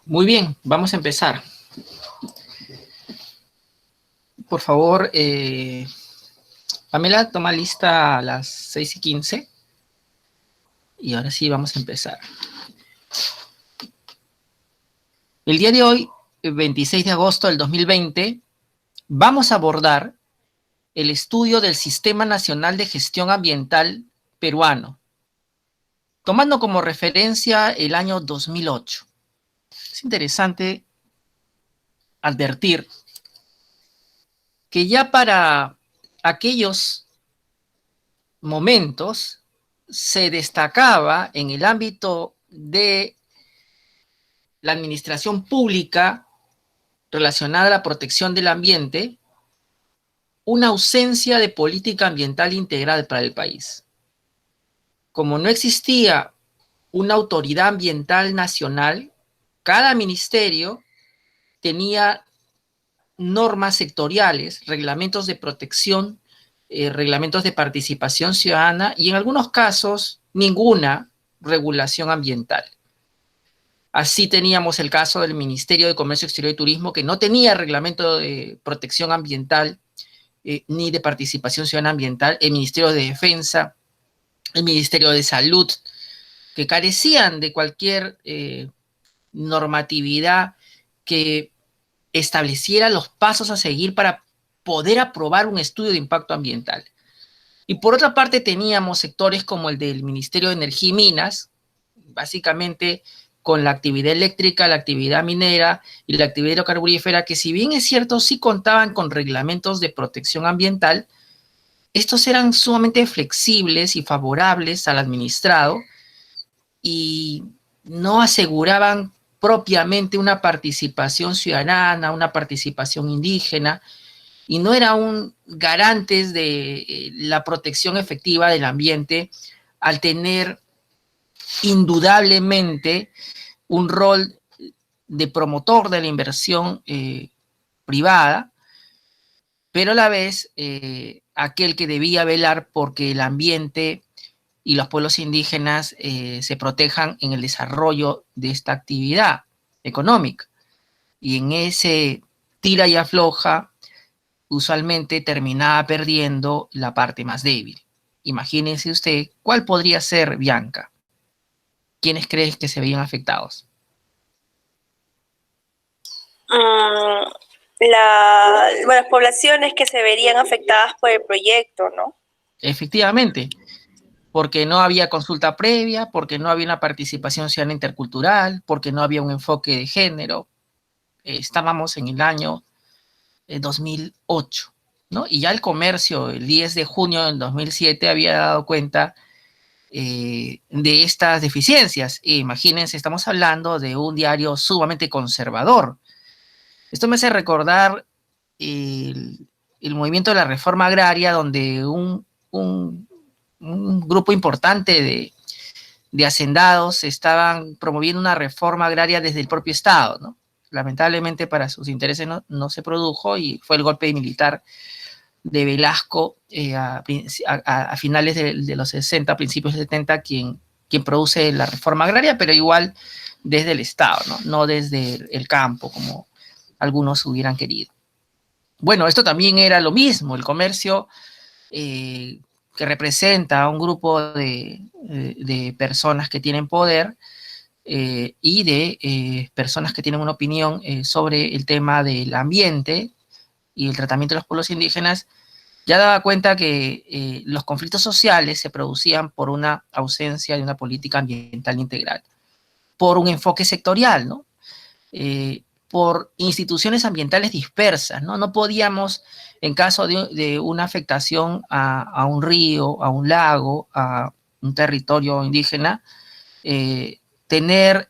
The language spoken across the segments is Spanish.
Muy bien, vamos a empezar. Por favor, Pamela, toma lista a las 6:15. Y ahora sí, vamos a empezar. El día de hoy, 26 de agosto del 2020, vamos a abordar el estudio del Sistema Nacional de Gestión Ambiental peruano, tomando como referencia el año 2008. Es interesante advertir que ya para aquellos momentos se destacaba en el ámbito de la administración pública relacionada a la protección del ambiente una ausencia de política ambiental integral para el país. Como no existía una autoridad ambiental nacional, cada ministerio tenía normas sectoriales, reglamentos de protección, reglamentos de participación ciudadana y en algunos casos ninguna regulación ambiental. Así teníamos el caso del Ministerio de Comercio Exterior y Turismo, que no tenía reglamento de protección ambiental ni de participación ciudadana ambiental, el Ministerio de Defensa, el Ministerio de Salud, que carecían de cualquier normatividad que estableciera los pasos a seguir para poder aprobar un estudio de impacto ambiental. Y por otra parte teníamos sectores como el del Ministerio de Energía y Minas, básicamente con la actividad eléctrica, la actividad minera y la actividad hidrocarburífera, que si bien es cierto, sí contaban con reglamentos de protección ambiental, estos eran sumamente flexibles y favorables al administrado y no aseguraban propiamente una participación ciudadana, una participación indígena, y no eran garantes de la protección efectiva del ambiente al tener indudablemente un rol de promotor de la inversión privada, pero a la vez aquel que debía velar porque el ambiente y los pueblos indígenas se protejan en el desarrollo de esta actividad económica. Y en ese tira y afloja, usualmente terminaba perdiendo la parte más débil. Imagínense usted, ¿cuál podría ser, Bianca? ¿Quiénes creen que se veían afectados? Las poblaciones que se verían afectadas por el proyecto, ¿no? Efectivamente, porque no había consulta previa, porque no había una participación ciudadana intercultural, porque no había un enfoque de género. Estábamos en el año 2008, ¿no? Y ya el comercio, el 10 de junio del 2007, había dado cuenta de estas deficiencias. Imagínense, estamos hablando de un diario sumamente conservador. Esto me hace recordar el movimiento de la reforma agraria, donde un grupo importante de hacendados estaban promoviendo una reforma agraria desde el propio Estado, ¿no? Lamentablemente para sus intereses no se produjo y fue el golpe militar de Velasco a finales de los 60, principios de 70, quien produce la reforma agraria, pero igual desde el Estado, no desde el campo, como algunos hubieran querido. Bueno, esto también era lo mismo, el comercio que representa a un grupo de personas que tienen poder y de personas que tienen una opinión sobre el tema del ambiente y el tratamiento de los pueblos indígenas, ya daba cuenta que los conflictos sociales se producían por una ausencia de una política ambiental integral, por un enfoque sectorial, ¿no? Por instituciones ambientales dispersas, ¿no? No podíamos, en caso de una afectación a un río, a un lago, a un territorio indígena, tener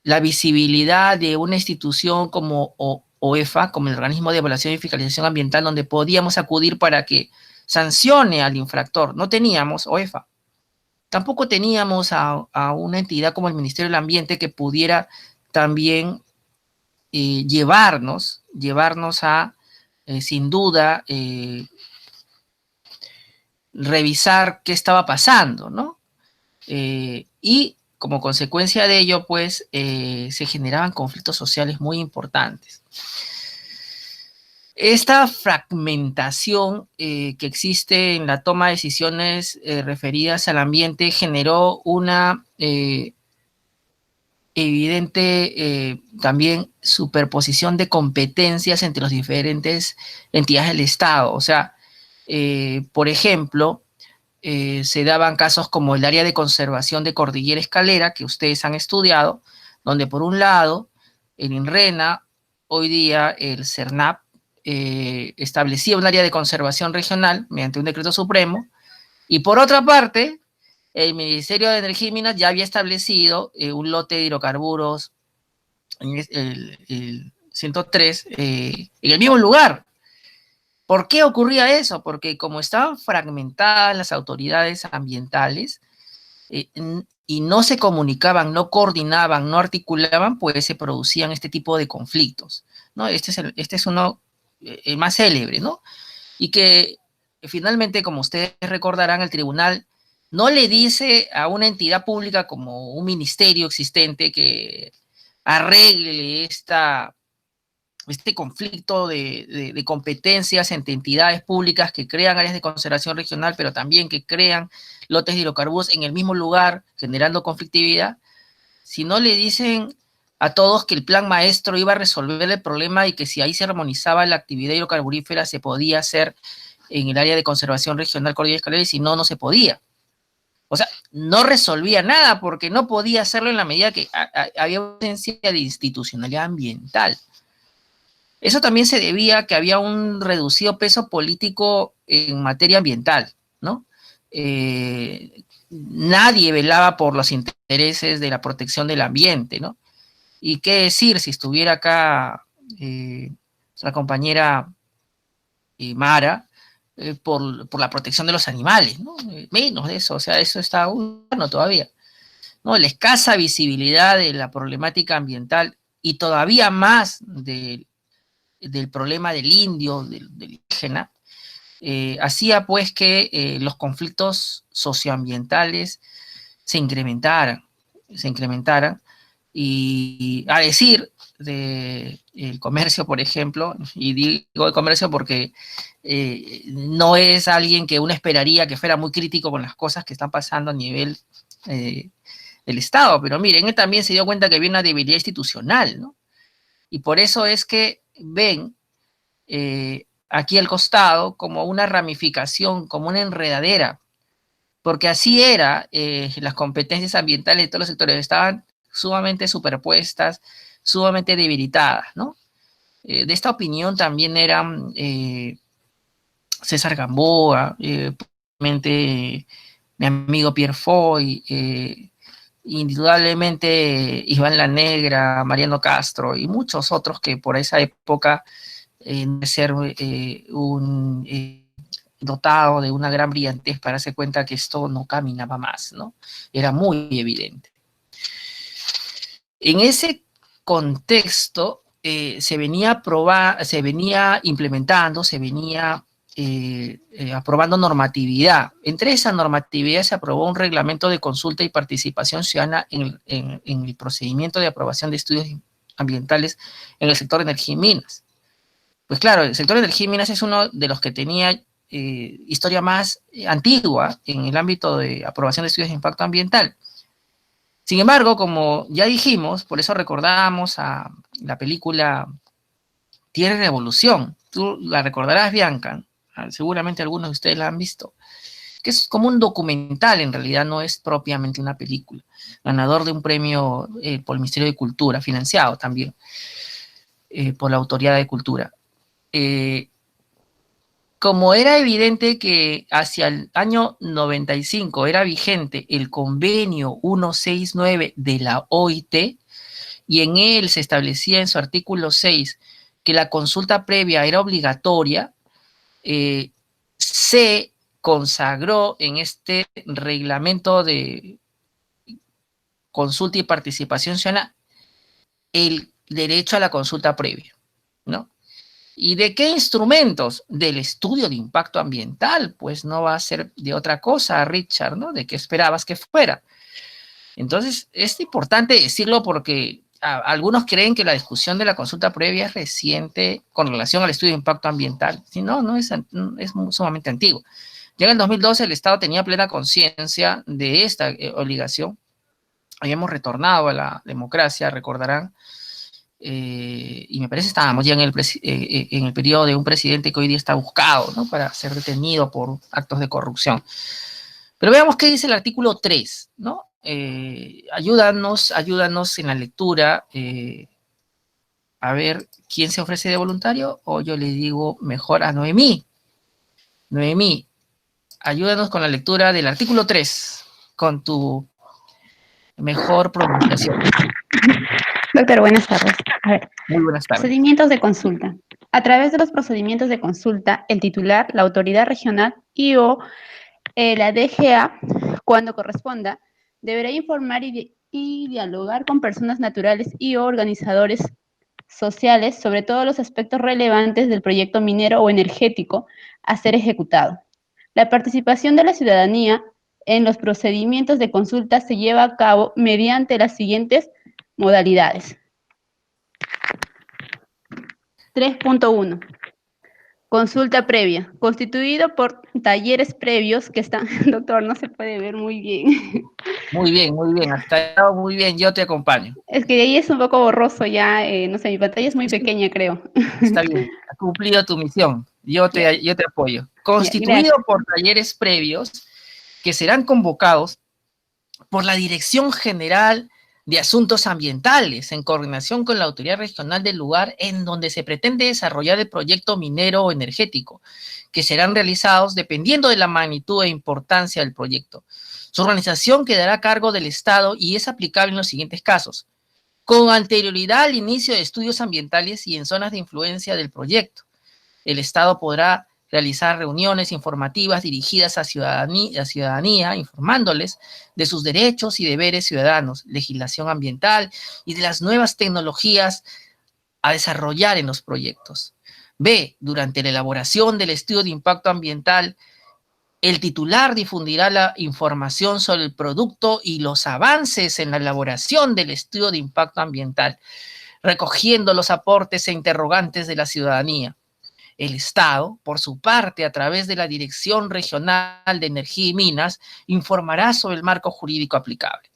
la visibilidad de una institución como OEFA, como el Organismo de Evaluación y Fiscalización Ambiental, donde podíamos acudir para que sancione al infractor. No teníamos OEFA. Tampoco teníamos a una entidad como el Ministerio del Ambiente que pudiera también llevarnos a, sin duda, revisar qué estaba pasando, ¿no? Y como consecuencia de ello, pues, se generaban conflictos sociales muy importantes. Esta fragmentación que existe en la toma de decisiones referidas al ambiente generó una evidente también superposición de competencias entre las diferentes entidades del Estado. O sea, por ejemplo, se daban casos como el área de conservación de Cordillera Escalera, que ustedes han estudiado, donde por un lado el INRENA, hoy día el CERNAP, establecía un área de conservación regional mediante un decreto supremo, y por otra parte, el Ministerio de Energía y Minas ya había establecido un lote de hidrocarburos, el 103, en el mismo lugar. ¿Por qué ocurría eso? Porque como estaban fragmentadas las autoridades ambientales y no se comunicaban, no coordinaban, no articulaban, pues se producían este tipo de conflictos, ¿no? Este es uno más célebre, ¿no? Y que finalmente, como ustedes recordarán, el tribunal no le dice a una entidad pública como un ministerio existente que arregle este conflicto de competencias entre entidades públicas que crean áreas de conservación regional, pero también que crean lotes de hidrocarburos en el mismo lugar, generando conflictividad, si no le dicen a todos que el plan maestro iba a resolver el problema y que si ahí se armonizaba la actividad hidrocarburífera se podía hacer en el área de conservación regional Cordillera Escalera, y si no, no se podía. O sea, no resolvía nada porque no podía hacerlo en la medida que había ausencia de institucionalidad ambiental. Eso también se debía a que había un reducido peso político en materia ambiental, ¿no? Nadie velaba por los intereses de la protección del ambiente, ¿no? Y qué decir si estuviera acá nuestra compañera Mara, por la protección de los animales, ¿no? Menos de eso, o sea, eso está bueno todavía, ¿no? La escasa visibilidad de la problemática ambiental y todavía más del problema del indio, del indígena, hacía pues que los conflictos socioambientales se incrementaran, y a decir del comercio, por ejemplo, y digo el comercio porque no es alguien que uno esperaría que fuera muy crítico con las cosas que están pasando a nivel del Estado, pero miren, él también se dio cuenta que había una debilidad institucional, ¿no? Y por eso es que ven aquí al costado como una ramificación, como una enredadera, porque así era, las competencias ambientales de todos los sectores estaban sumamente superpuestas, sumamente debilitadas, ¿no? De esta opinión también eran César Gamboa, mi amigo Pierre Foy, indudablemente Iván La Negra, Mariano Castro y muchos otros que por esa época ser un dotado de una gran brillantez para darse cuenta que esto no caminaba más, ¿no? Era muy evidente. En ese contexto se venía implementando, se venía aprobando normatividad. Entre esa normatividad se aprobó un reglamento de consulta y participación ciudadana en el procedimiento de aprobación de estudios ambientales en el sector de energía y minas. Pues claro, el sector de energía y minas es uno de los que tenía historia más antigua en el ámbito de aprobación de estudios de impacto ambiental. Sin embargo, como ya dijimos, por eso recordamos a la película Tierra y Revolución. Tú la recordarás, Bianca, seguramente algunos de ustedes la han visto, que es como un documental, en realidad no es propiamente una película, ganador de un premio por el Ministerio de Cultura, financiado también por la Autoridad de Cultura. Como era evidente que hacia el año 95 era vigente el convenio 169 de la OIT, y en él se establecía en su artículo 6 que la consulta previa era obligatoria, se consagró en este reglamento de consulta y participación ciudadana el derecho a la consulta previa, ¿no? ¿Y de qué instrumentos? Del estudio de impacto ambiental, pues no va a ser de otra cosa, Richard, ¿no? ¿De qué esperabas que fuera? Entonces, es importante decirlo porque algunos creen que la discusión de la consulta previa es reciente con relación al estudio de impacto ambiental. Si no, es sumamente antiguo. Ya en el 2012 el Estado tenía plena conciencia de esta obligación. Habíamos retornado a la democracia, recordarán, y me parece que estábamos ya en el periodo de un presidente que hoy día está buscado, ¿no?, para ser detenido por actos de corrupción. Pero veamos qué dice el artículo 3, ¿no? Ayúdanos en la lectura. A ver, ¿quién se ofrece de voluntario? O yo le digo mejor a Noemí. Noemí, ayúdanos con la lectura del artículo 3, con tu mejor pronunciación. Doctor, buenas tardes. A ver, Muy buenas tardes. procedimientos de consulta. A través de los procedimientos de consulta, el titular, la autoridad regional y/o la DGA, cuando corresponda, deberá informar y dialogar con personas naturales y organizadores sociales sobre todos los aspectos relevantes del proyecto minero o energético a ser ejecutado. La participación de la ciudadanía en los procedimientos de consulta se lleva a cabo mediante las siguientes modalidades. 3.1. Consulta previa, constituido por talleres previos que están, doctor, no se puede ver muy bien. Muy bien, hasta ahí muy bien, yo te acompaño. Es que de ahí es un poco borroso ya, no sé, mi pantalla es muy pequeña, creo. Está bien, has cumplido tu misión, yo te apoyo. Constituido por talleres previos que serán convocados por la Dirección General de Asuntos Ambientales, en coordinación con la autoridad regional del lugar en donde se pretende desarrollar el proyecto minero o energético, que serán realizados dependiendo de la magnitud e importancia del proyecto. Su organización quedará a cargo del Estado y es aplicable en los siguientes casos: con anterioridad al inicio de estudios ambientales y en zonas de influencia del proyecto. El Estado podrá realizar reuniones informativas dirigidas a ciudadanía, informándoles de sus derechos y deberes ciudadanos, legislación ambiental y de las nuevas tecnologías a desarrollar en los proyectos. B. Durante la elaboración del estudio de impacto ambiental, el titular difundirá la información sobre el producto y los avances en la elaboración del estudio de impacto ambiental, recogiendo los aportes e interrogantes de la ciudadanía. El Estado, por su parte, a través de la Dirección Regional de Energía y Minas, informará sobre el marco jurídico aplicable.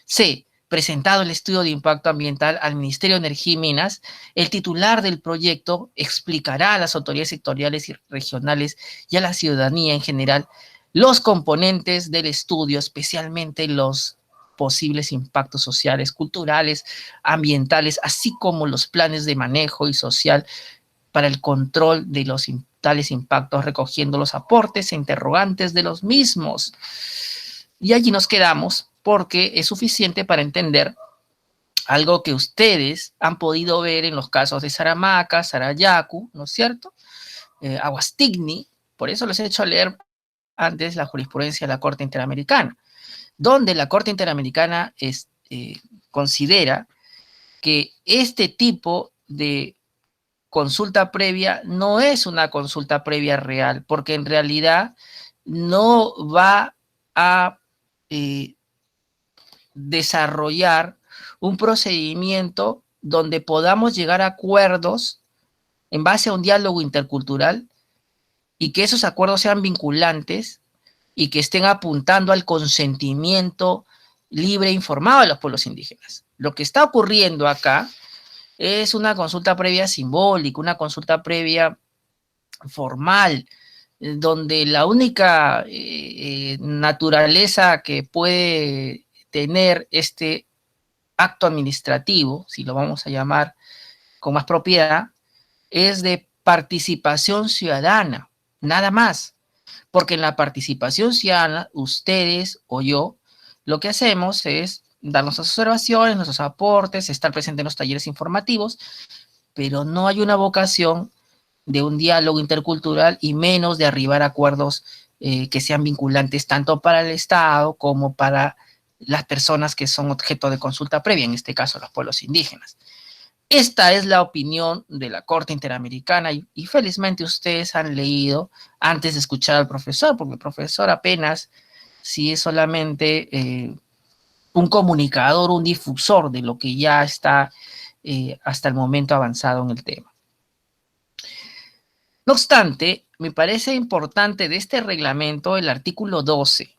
C. Presentado el estudio de impacto ambiental al Ministerio de Energía y Minas, el titular del proyecto explicará a las autoridades sectoriales y regionales y a la ciudadanía en general los componentes del estudio, especialmente los posibles impactos sociales, culturales, ambientales, así como los planes de manejo y social para el control de los tales impactos, recogiendo los aportes e interrogantes de los mismos. Y allí nos quedamos porque es suficiente para entender algo que ustedes han podido ver en los casos de Saramaca, Sarayaku, ¿no es cierto? Aguastigni, por eso les he hecho leer antes la jurisprudencia de la Corte Interamericana, donde la Corte Interamericana considera que este tipo de consulta previa no es una consulta previa real, porque en realidad no va a desarrollar un procedimiento donde podamos llegar a acuerdos en base a un diálogo intercultural y que esos acuerdos sean vinculantes y que estén apuntando al consentimiento libre e informado de los pueblos indígenas. Lo que está ocurriendo acá es una consulta previa simbólica, una consulta previa formal, donde la única naturaleza que puede tener este acto administrativo, si lo vamos a llamar con más propiedad, es de participación ciudadana, nada más. Porque en la participación ciudadana, ustedes o yo, lo que hacemos es dar nuestras observaciones, nuestros aportes, estar presente en los talleres informativos, pero no hay una vocación de un diálogo intercultural y menos de arribar a acuerdos que sean vinculantes tanto para el Estado como para las personas que son objeto de consulta previa, en este caso los pueblos indígenas. Esta es la opinión de la Corte Interamericana y felizmente ustedes han leído antes de escuchar al profesor, porque el profesor apenas, si es solamente un comunicador, un difusor de lo que ya está hasta el momento avanzado en el tema. No obstante, me parece importante de este reglamento el artículo 12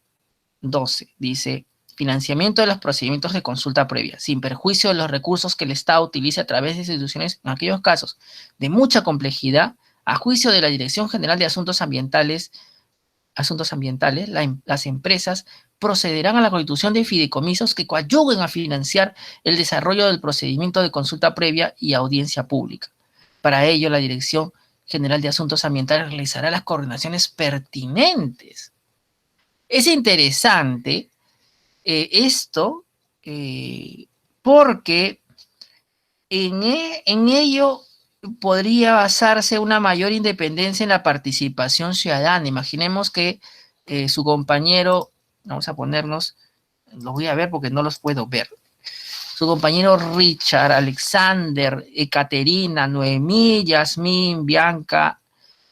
dice: financiamiento de los procedimientos de consulta previa, sin perjuicio de los recursos que el Estado utilice a través de instituciones en aquellos casos de mucha complejidad, a juicio de la Dirección General de Asuntos Ambientales, las empresas procederán a la constitución de fideicomisos que coadyuven a financiar el desarrollo del procedimiento de consulta previa y audiencia pública. Para ello, la Dirección General de Asuntos Ambientales realizará las coordinaciones pertinentes. Es interesante esto porque en ello podría basarse una mayor independencia en la participación ciudadana. Imaginemos que su compañero, vamos a ponernos, los voy a ver porque no los puedo ver, su compañero Richard, Alexander, Caterina, Noemí, Yasmín, Bianca,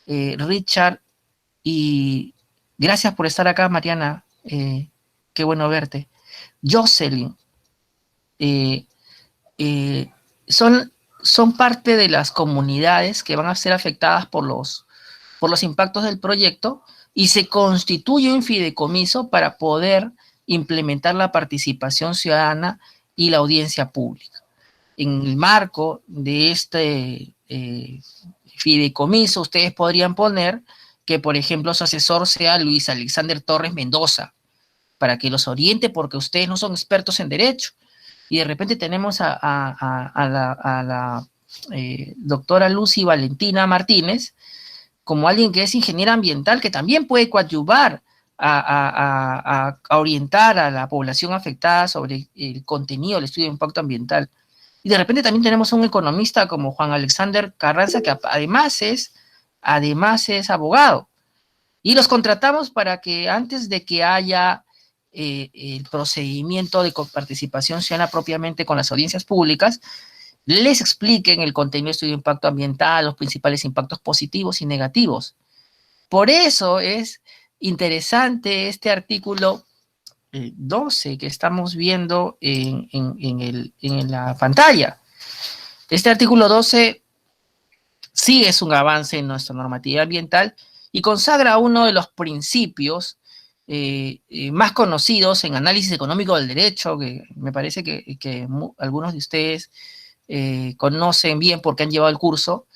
Richard, y gracias por estar acá, Mariana, qué bueno verte. Jocelyn, son parte de las comunidades que van a ser afectadas por los impactos del proyecto y se constituye un fideicomiso para poder implementar la participación ciudadana y la audiencia pública. En el marco de este fideicomiso, ustedes podrían poner que, por ejemplo, su asesor sea Luis Alexander Torres Mendoza, para que los oriente, porque ustedes no son expertos en derecho. Y de repente tenemos a la doctora Lucy Valentina Martínez como alguien que es ingeniera ambiental, que también puede coadyuvar a orientar a la población afectada sobre el contenido del estudio de impacto ambiental. Y de repente también tenemos un economista como Juan Alexander Carranza, que además es abogado. Y los contratamos para que antes de que haya el procedimiento de participación ciudadana propiamente con las audiencias públicas, les expliquen el contenido del estudio de impacto ambiental, los principales impactos positivos y negativos. Por eso es interesante este artículo 12 que estamos viendo en la pantalla. Este artículo 12 sí es un avance en nuestra normativa ambiental y consagra uno de los principios más conocidos en análisis económico del derecho, que me parece que algunos de ustedes conocen bien porque han llevado el curso,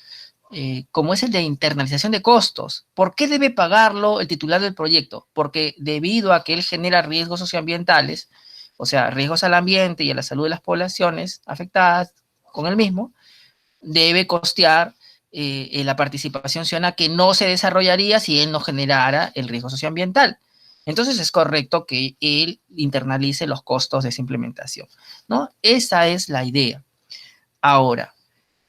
como es el de internalización de costos. ¿Por qué debe pagarlo el titular del proyecto? Porque debido a que él genera riesgos socioambientales, o sea, riesgos al ambiente y a la salud de las poblaciones afectadas con el mismo, debe costear la participación ciudadana que no se desarrollaría si él no generara el riesgo socioambiental. Entonces es correcto que él internalice los costos de esa implementación, ¿no? Esa es la idea. Ahora,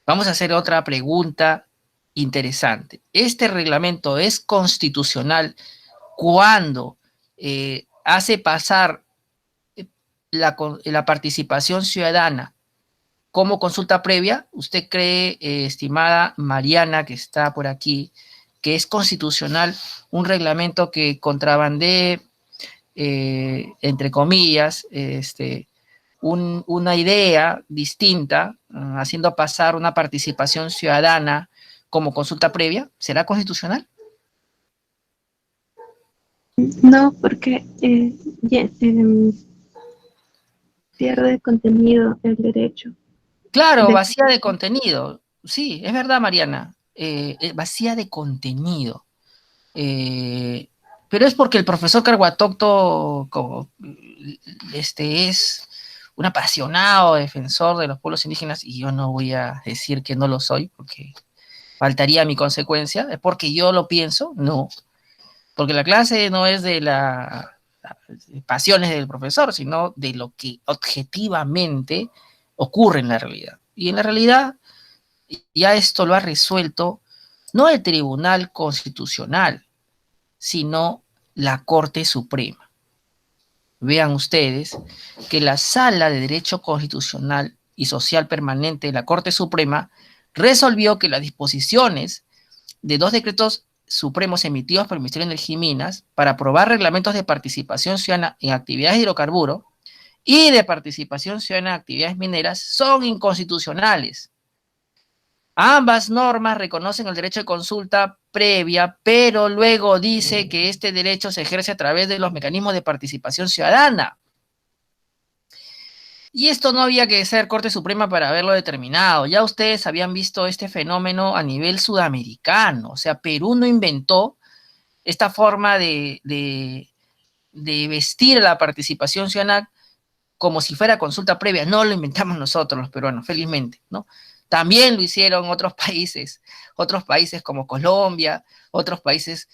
vamos a hacer otra pregunta interesante. ¿Este reglamento es constitucional cuando hace pasar la participación ciudadana como consulta previa? ¿Usted cree, estimada Mariana, que está por aquí, que es constitucional un reglamento que contrabandee, entre comillas, una idea distinta, haciendo pasar una participación ciudadana como consulta previa? ¿Será constitucional? No, porque pierde contenido el derecho. Claro, vacía de contenido. Sí, es verdad, Mariana. Vacía de contenido. Pero es porque el profesor Carguatocto es un apasionado defensor de los pueblos indígenas, y yo no voy a decir que no lo soy, porque faltaría mi consecuencia. ¿Es porque yo lo pienso? No. Porque la clase no es de las pasiones del profesor, sino de lo que objetivamente ocurre en la realidad. Y en la realidad ya esto lo ha resuelto no el Tribunal Constitucional, sino la Corte Suprema. Vean ustedes que la Sala de Derecho Constitucional y Social Permanente de la Corte Suprema resolvió que las disposiciones de 2 decretos supremos emitidos por el Ministerio de Energía y Minas para aprobar reglamentos de participación ciudadana en actividades de hidrocarburos y de participación ciudadana en actividades mineras son inconstitucionales. Ambas normas reconocen el derecho de consulta previa, pero luego dice que este derecho se ejerce a través de los mecanismos de participación ciudadana. Y esto no había que ser Corte Suprema para haberlo determinado. Ya ustedes habían visto este fenómeno a nivel sudamericano. O sea, Perú no inventó esta forma de vestir la participación ciudadana como si fuera consulta previa. No lo inventamos nosotros los peruanos, felizmente, ¿no? También lo hicieron otros países como Colombia, otros países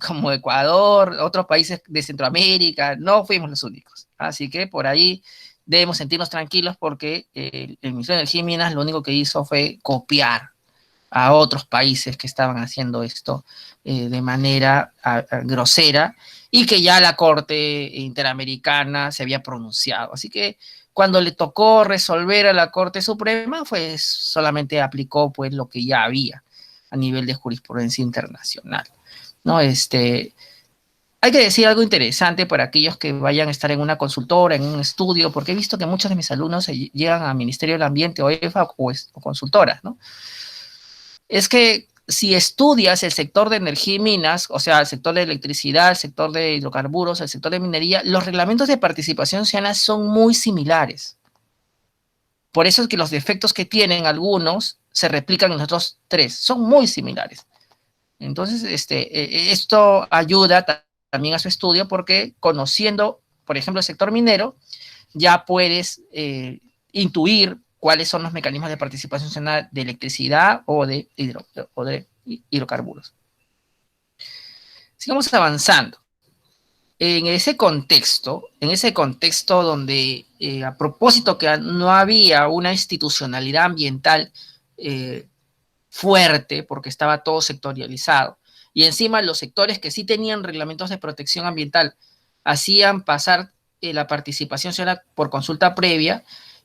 como Ecuador, otros países de Centroamérica. No fuimos los únicos. Así que por ahí debemos sentirnos tranquilos porque el Ministerio de Energía y Minas lo único que hizo fue copiar a otros países que estaban haciendo esto de manera grosera, y que ya la Corte Interamericana se había pronunciado. Así que cuando le tocó resolver a la Corte Suprema, pues solamente aplicó pues lo que ya había a nivel de jurisprudencia internacional, ¿no? Hay que decir algo interesante para aquellos que vayan a estar en una consultora, en un estudio, porque he visto que muchos de mis alumnos llegan al Ministerio del Ambiente o EFA o consultoras, ¿no? Es que si estudias el sector de energía y minas, o sea, el sector de electricidad, el sector de hidrocarburos, el sector de minería, los reglamentos de participación ciudadana son muy similares. Por eso es que los defectos que tienen algunos se replican en los otros tres, son muy similares. Entonces, esto ayuda también a su estudio porque conociendo, por ejemplo, el sector minero, ya puedes intuir cuáles son los mecanismos de participación ciudadana de electricidad o de hidrocarburos. Sigamos avanzando. En ese contexto donde a propósito que no había una institucionalidad ambiental fuerte porque estaba todo sectorializado, y encima los sectores que sí tenían reglamentos de protección ambiental hacían pasar la participación ciudadana por consulta previa,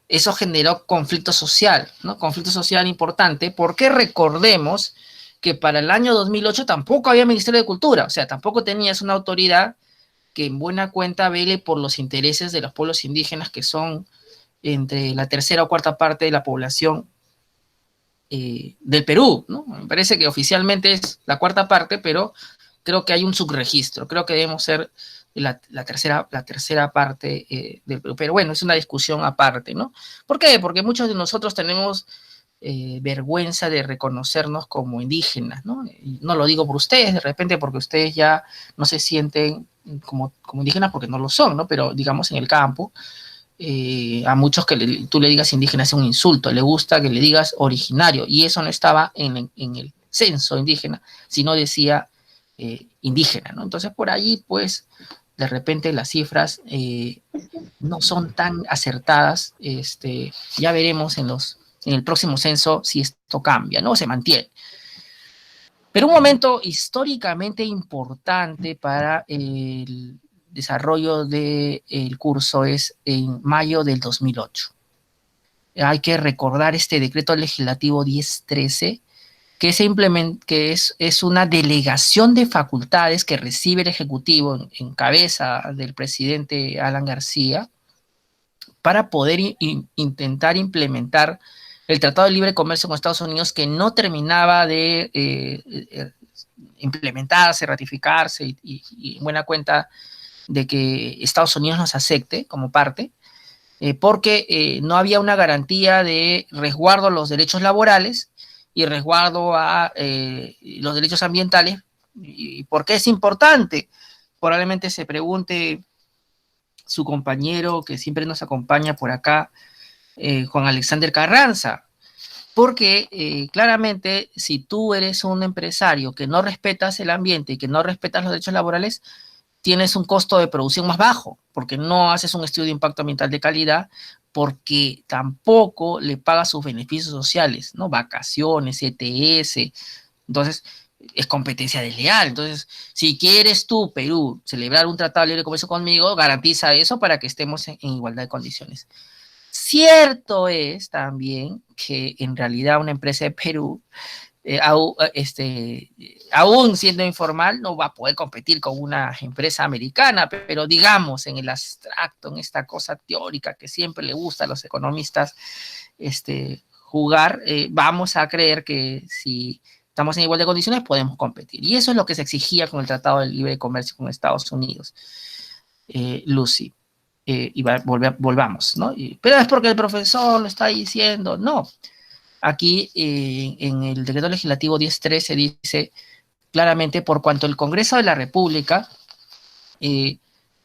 eso generó conflicto social, ¿no? Conflicto social importante, porque recordemos que para el año 2008 tampoco había Ministerio de Cultura, o sea, tampoco tenías una autoridad que en buena cuenta vele por los intereses de los pueblos indígenas, que son entre la tercera o cuarta parte de la población del Perú, ¿no? Me parece que oficialmente es la cuarta parte, pero creo que hay un subregistro, creo que debemos ser la tercera parte del Perú, pero bueno, es una discusión aparte, ¿no? ¿Por qué? Porque muchos de nosotros tenemos vergüenza de reconocernos como indígenas, ¿no? Y no lo digo por ustedes, de repente porque ustedes ya no se sienten como indígenas porque no lo son, ¿no? Pero digamos en el campo, a muchos que tú le digas indígena es un insulto, le gusta que le digas originario, y eso no estaba en el censo indígena, sino decía indígena, ¿no? Entonces por ahí, pues, de repente las cifras no son tan acertadas. Ya veremos en el próximo censo si esto cambia, ¿no? Se mantiene. Pero un momento históricamente importante para el desarrollo del curso es en mayo del 2008. Hay que recordar este decreto legislativo 1013, que es una delegación de facultades que recibe el Ejecutivo en cabeza del presidente Alan García para poder intentar implementar el Tratado de Libre Comercio con Estados Unidos, que no terminaba de implementarse, ratificarse, y en buena cuenta de que Estados Unidos nos acepte como parte, porque no había una garantía de resguardo a los derechos laborales y resguardo a los derechos ambientales. ¿Y por qué es importante? Probablemente se pregunte su compañero que siempre nos acompaña por acá, Juan Alexander Carranza, porque claramente si tú eres un empresario que no respetas el ambiente y que no respetas los derechos laborales, tienes un costo de producción más bajo, porque no haces un estudio de impacto ambiental de calidad, porque tampoco le pagas sus beneficios sociales, ¿no? Vacaciones, ETS, entonces es competencia desleal. Entonces, si quieres tú, Perú, celebrar un tratado de libre comercio conmigo, garantiza eso para que estemos en igualdad de condiciones. Cierto es también que en realidad una empresa de Perú aún siendo informal, no va a poder competir con una empresa americana, pero digamos en el abstracto, en esta cosa teórica que siempre le gusta a los economistas jugar, vamos a creer que si estamos en igual de condiciones podemos competir. Y eso es lo que se exigía con el Tratado de Libre Comercio con Estados Unidos, Lucy. Y volvamos, ¿no? Pero es porque el profesor lo está diciendo, no. Aquí en el decreto legislativo 1013 dice claramente, por cuanto el Congreso de la República,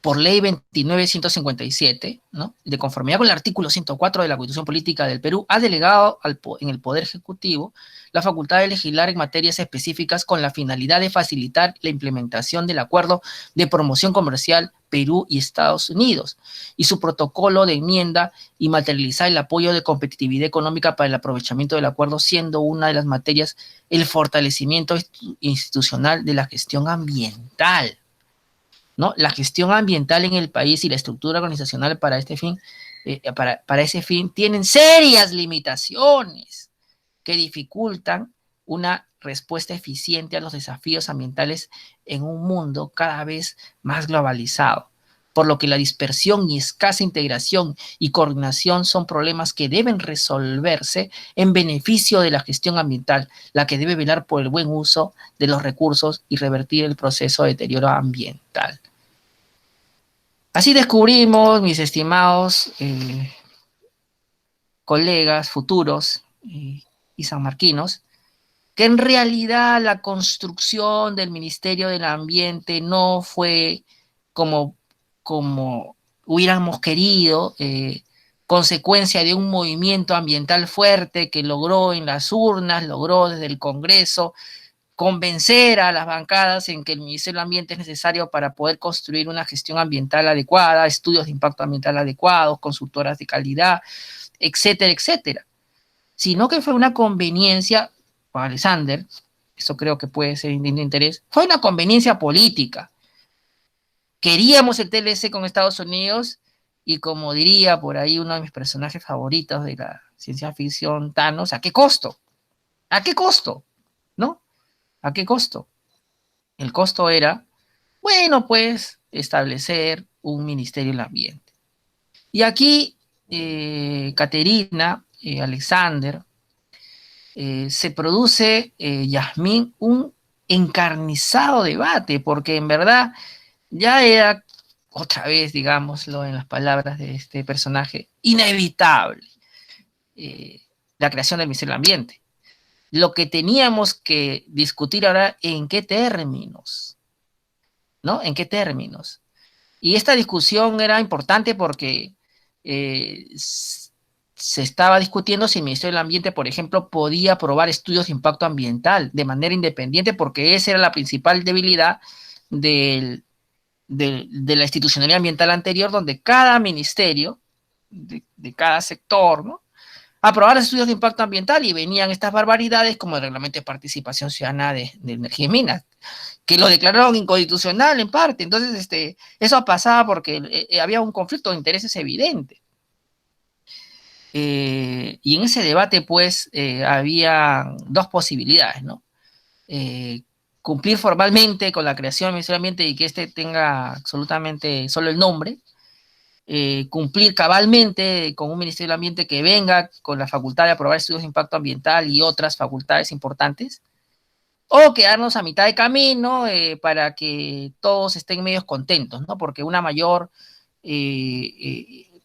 por ley 29.157, ¿no?, de conformidad con el artículo 104 de la Constitución Política del Perú, ha delegado en el Poder Ejecutivo la facultad de legislar en materias específicas con la finalidad de facilitar la implementación del Acuerdo de Promoción Comercial Perú y Estados Unidos y su protocolo de enmienda y materializar el apoyo de competitividad económica para el aprovechamiento del acuerdo, siendo una de las materias el fortalecimiento institucional de la gestión ambiental, ¿no? La gestión ambiental en el país y la estructura organizacional para este fin, para ese fin, tienen serias limitaciones que dificultan una respuesta eficiente a los desafíos ambientales en un mundo cada vez más globalizado, por lo que la dispersión y escasa integración y coordinación son problemas que deben resolverse en beneficio de la gestión ambiental, la que debe velar por el buen uso de los recursos y revertir el proceso de deterioro ambiental. Así descubrimos, mis estimados colegas futuros y sanmarquinos, que en realidad la construcción del Ministerio del Ambiente no fue como hubiéramos querido, consecuencia de un movimiento ambiental fuerte que logró en las urnas, logró desde el Congreso convencer a las bancadas en que el Ministerio del Ambiente es necesario para poder construir una gestión ambiental adecuada, estudios de impacto ambiental adecuados, consultoras de calidad, etcétera, etcétera. Sino que fue una conveniencia, para Alexander, eso creo que puede ser de interés, fue una conveniencia política. Queríamos el TLC con Estados Unidos y, como diría por ahí uno de mis personajes favoritos de la ciencia ficción, Thanos, ¿a qué costo? ¿A qué costo? ¿No? ¿A qué costo? El costo era, bueno, pues, establecer un Ministerio del Ambiente. Y aquí, Caterina, Alexander, se produce, Yasmín, un encarnizado debate, porque en verdad ya era, otra vez, digámoslo en las palabras de este personaje, inevitable la creación del Ministerio del Ambiente. Lo que teníamos que discutir ahora, ¿en qué términos? ¿No? ¿En qué términos? Y esta discusión era importante porque se estaba discutiendo si el Ministerio del Ambiente, por ejemplo, podía aprobar estudios de impacto ambiental de manera independiente, porque esa era la principal debilidad de la institucionalidad ambiental anterior, donde cada ministerio, de cada sector, ¿no?, aprobar estudios de impacto ambiental, y venían estas barbaridades como el reglamento de participación ciudadana de energía y minas, que lo declararon inconstitucional en parte. Entonces, eso pasaba porque había un conflicto de intereses evidente. Y en ese debate, pues, había dos posibilidades, ¿no? Cumplir formalmente con la creación del Ministerio del Ambiente y que tenga absolutamente solo el nombre, cumplir cabalmente con un Ministerio del Ambiente que venga con la facultad de aprobar estudios de impacto ambiental y otras facultades importantes, o quedarnos a mitad de camino para que todos estén medios contentos, ¿no? Porque una mayor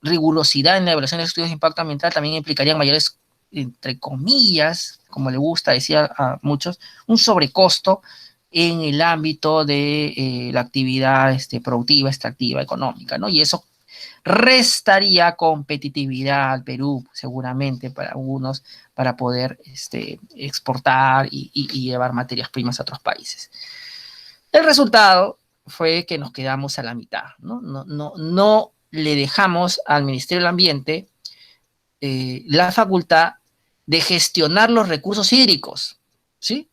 rigurosidad en la evaluación de estudios de impacto ambiental también implicaría mayores, entre comillas, como le gusta decir a muchos, un sobrecosto en el ámbito de la actividad productiva, extractiva, económica, ¿no? Y eso restaría competitividad al Perú, seguramente, para algunos, para poder exportar y llevar materias primas a otros países. El resultado fue que nos quedamos a la mitad, ¿no? No le dejamos al Ministerio del Ambiente la facultad de gestionar los recursos hídricos, ¿sí?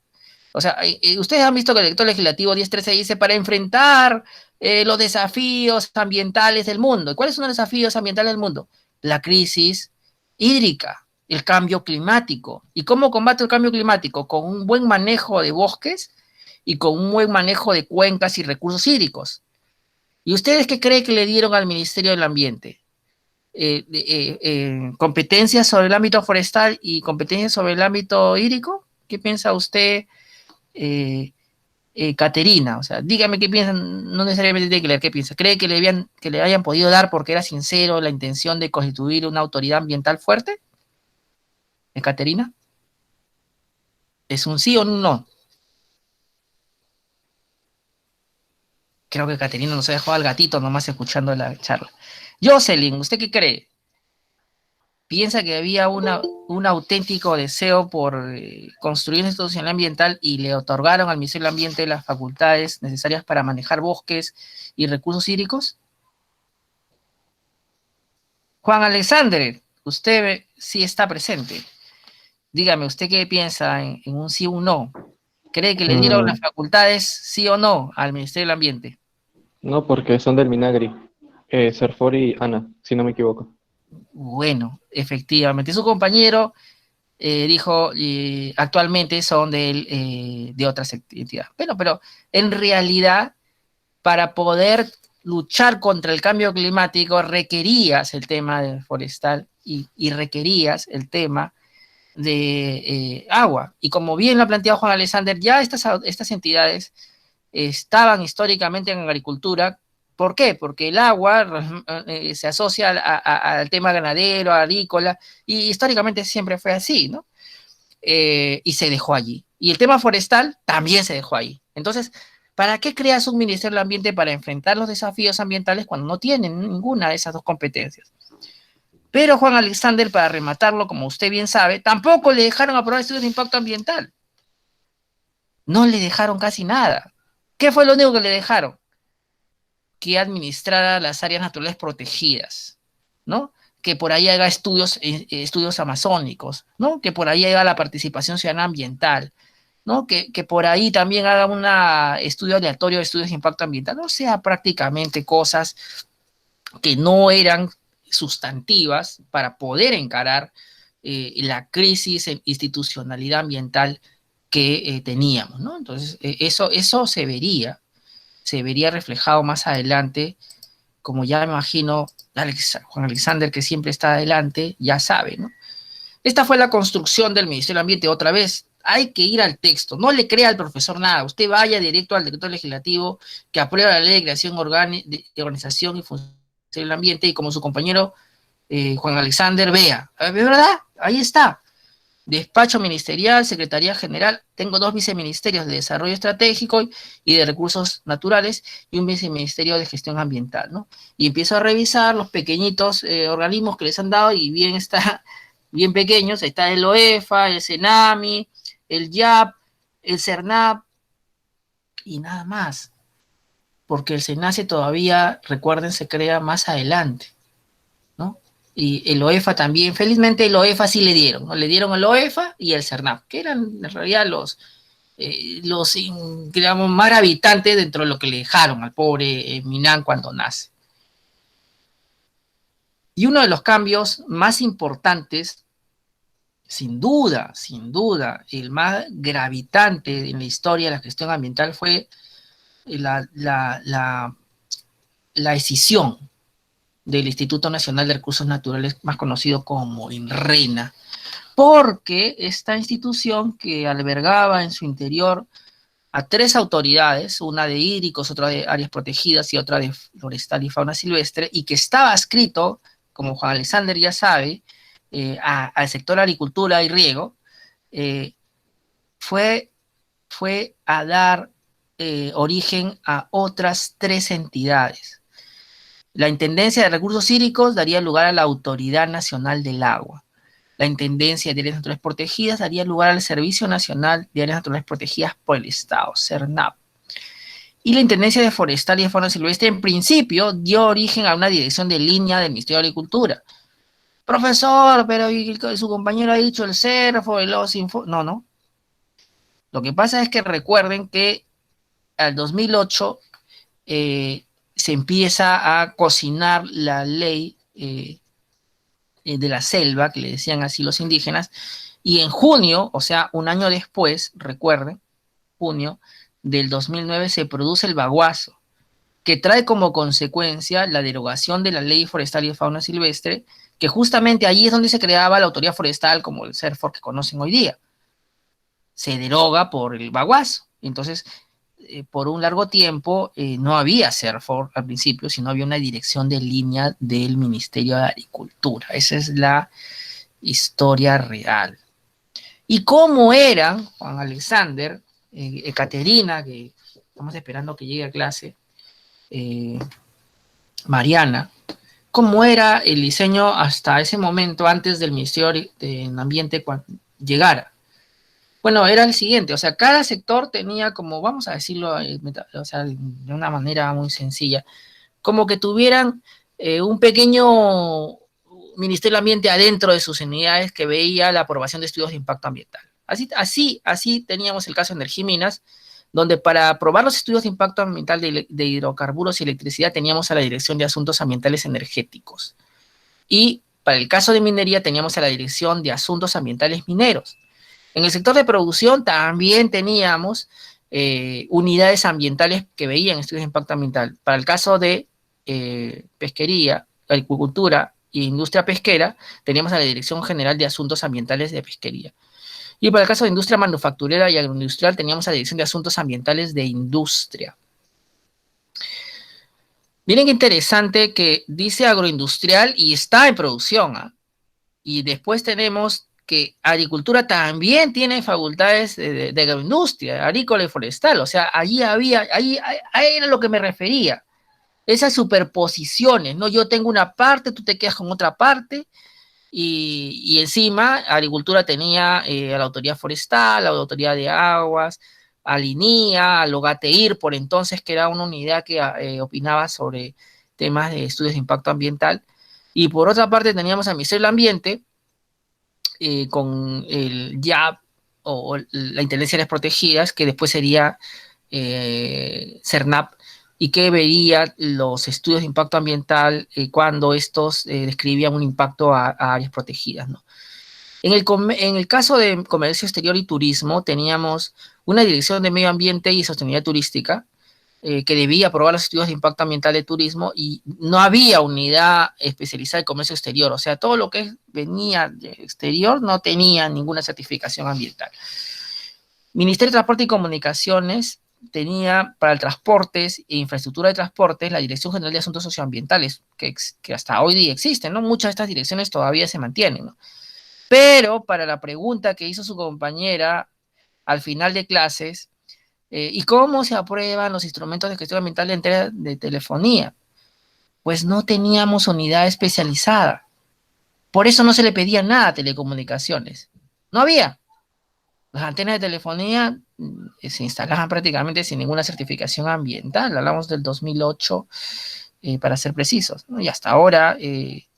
O sea, ustedes han visto que el decreto legislativo 1013 dice para enfrentar los desafíos ambientales del mundo. ¿Cuáles son los desafíos ambientales del mundo? La crisis hídrica, el cambio climático. ¿Y cómo combate el cambio climático? Con un buen manejo de bosques y con un buen manejo de cuencas y recursos hídricos. ¿Y ustedes qué creen que le dieron al Ministerio del Ambiente? ¿Competencias sobre el ámbito forestal y competencias sobre el ámbito hídrico? ¿Qué piensa usted, Caterina? O sea, dígame qué piensan, no necesariamente tiene que leer qué piensa. ¿Cree que le hayan podido dar porque era sincero la intención de constituir una autoridad ambiental fuerte? ¿Caterina? ¿Es un sí o un no? Creo que Caterina nos ha dejado al gatito nomás escuchando la charla. Jocelyn, ¿usted qué cree? ¿Piensa que había un auténtico deseo por construir una institución ambiental y le otorgaron al Ministerio del Ambiente las facultades necesarias para manejar bosques y recursos hídricos? Juan Alexander, usted sí está presente. Dígame, ¿usted qué piensa en un sí o un no? ¿Cree que le dieron las facultades sí o no al Ministerio del Ambiente? No, porque son del Minagri. Serfor y Ana, si no me equivoco. Bueno, efectivamente, su compañero dijo, actualmente son de otras entidades. Bueno, pero en realidad, para poder luchar contra el cambio climático, requerías el tema del forestal y requerías el tema de agua. Y como bien lo ha planteado Juan Alexander, ya estas entidades estaban históricamente en agricultura. ¿Por qué? Porque el agua se asocia al tema ganadero, agrícola, y históricamente siempre fue así, ¿no? Y se dejó allí. Y el tema forestal también se dejó ahí. Entonces, ¿para qué creas un Ministerio del Ambiente para enfrentar los desafíos ambientales cuando no tienen ninguna de esas dos competencias? Pero Juan Alexander, para rematarlo, como usted bien sabe, tampoco le dejaron aprobar estudios de impacto ambiental. No le dejaron casi nada. ¿Qué fue lo único que le dejaron? Que administrara las áreas naturales protegidas, ¿no? Que por ahí haga estudios amazónicos, ¿no? Que por ahí haga la participación ciudadana ambiental, ¿no? Que por ahí también haga un estudio aleatorio de estudios de impacto ambiental, o sea, prácticamente cosas que no eran sustantivas para poder encarar la crisis en institucionalidad ambiental que teníamos, ¿no? Entonces, eso se vería reflejado más adelante, como ya me imagino Juan Alexander, que siempre está adelante, ya sabe, ¿no? Esta fue la construcción del Ministerio del Ambiente. Otra vez, hay que ir al texto, no le crea al profesor nada, usted vaya directo al decreto legislativo que aprueba la ley de creación de organización y función del ambiente, y como su compañero Juan Alexander, vea, ¿verdad? Ahí está. Despacho ministerial, Secretaría General, tengo 2 viceministerios de Desarrollo Estratégico y de Recursos Naturales y un viceministerio de Gestión Ambiental, ¿no? Y empiezo a revisar los pequeñitos organismos que les han dado y bien pequeños, ahí está el OEFA, el CENAMI, el YAP, el CERNAP y nada más, porque el SENACE todavía, recuerden, se crea más adelante, ¿no? Y el OEFA también, felizmente el OEFA sí le dieron, ¿no? Le dieron el OEFA y el CERNAP, que eran en realidad digamos, más habitantes dentro de lo que le dejaron al pobre Minán cuando nace. Y uno de los cambios más importantes, sin duda, el más gravitante en la historia de la gestión ambiental fue la escisión del Instituto Nacional de Recursos Naturales, más conocido como INRENA, porque esta institución, que albergaba en su interior a 3 autoridades, una de hídricos, otra de áreas protegidas y otra de forestal y fauna silvestre, y que estaba adscrito, como Juan Alexander ya sabe, al sector agricultura y riego, fue a dar origen a otras 3 entidades. La Intendencia de Recursos Hídricos daría lugar a la Autoridad Nacional del Agua. La Intendencia de Áreas Naturales Protegidas daría lugar al Servicio Nacional de Áreas Naturales Protegidas por el Estado, CERNAP. Y la Intendencia de Forestal y de Fauna Silvestre, en principio, dio origen a una dirección de línea del Ministerio de Agricultura. Profesor, pero su compañero ha dicho el CERFO, el OSINFO. No. Lo que pasa es que recuerden que al 2008 se empieza a cocinar la ley de la selva, que le decían así los indígenas, y en junio, o sea, un año después, recuerden, junio del 2009 se produce el baguazo, que trae como consecuencia la derogación de la Ley Forestal y de Fauna Silvestre, que justamente allí es donde se creaba la autoridad forestal como el CERFOR que conocen hoy día. Se deroga por el baguazo. Entonces, por un largo tiempo no había CERFOR al principio, sino había una dirección de línea del Ministerio de Agricultura. Esa es la historia real. ¿Y cómo eran, Juan Alexander, Caterina, que estamos esperando que llegue a clase, Mariana, cómo era el diseño hasta ese momento, antes del Ministerio de Ambiente cuando llegara? Bueno, era el siguiente, o sea, cada sector tenía como, vamos a decirlo, o sea, de una manera muy sencilla, como que tuvieran un pequeño Ministerio del Ambiente adentro de sus unidades que veía la aprobación de estudios de impacto ambiental. Así teníamos el caso de Energía y Minas, donde para aprobar los estudios de impacto ambiental de hidrocarburos y electricidad teníamos a la Dirección de Asuntos Ambientales Energéticos. Y para el caso de minería teníamos a la Dirección de Asuntos Ambientales Mineros. En el sector de producción también teníamos unidades ambientales que veían estudios de impacto ambiental. Para el caso de pesquería, agricultura e industria pesquera, teníamos a la Dirección General de Asuntos Ambientales de Pesquería. Y para el caso de industria manufacturera y agroindustrial, teníamos a la Dirección de Asuntos Ambientales de Industria. Miren qué interesante que dice agroindustrial y está en producción, ¿eh? Y después tenemos que agricultura también tiene facultades de agroindustria, agrícola y forestal. O sea, allí ahí era lo que me refería. Esas superposiciones, ¿no? Yo tengo una parte, tú te quedas con otra parte, y encima agricultura tenía a la autoridad forestal, a la autoridad de aguas, al INIA, al OGATEIR, por entonces, que era una unidad que opinaba sobre temas de estudios de impacto ambiental. Y por otra parte teníamos al Ministerio del Ambiente, con el YAP o la Intendencia de las Protegidas, que después sería CERNAP, y que veía los estudios de impacto ambiental cuando estos describían un impacto a áreas protegidas, ¿no? En el caso de comercio exterior y turismo, teníamos una dirección de medio ambiente y sostenibilidad turística, que debía aprobar los estudios de impacto ambiental de turismo, y no había unidad especializada de comercio exterior. O sea, todo lo que venía de exterior no tenía ninguna certificación ambiental. Ministerio de Transporte y Comunicaciones tenía para el transportes e infraestructura de transportes la Dirección General de Asuntos Socioambientales, que hasta hoy día existen, ¿no? Muchas de estas direcciones todavía se mantienen, ¿no? Pero para la pregunta que hizo su compañera al final de clases, ¿y cómo se aprueban los instrumentos de gestión ambiental de entrega de telefonía? Pues no teníamos unidad especializada. Por eso no se le pedía nada a telecomunicaciones. No había. Las antenas de telefonía se instalaban prácticamente sin ninguna certificación ambiental. Hablamos del 2008, para ser precisos, ¿no? Y hasta ahora,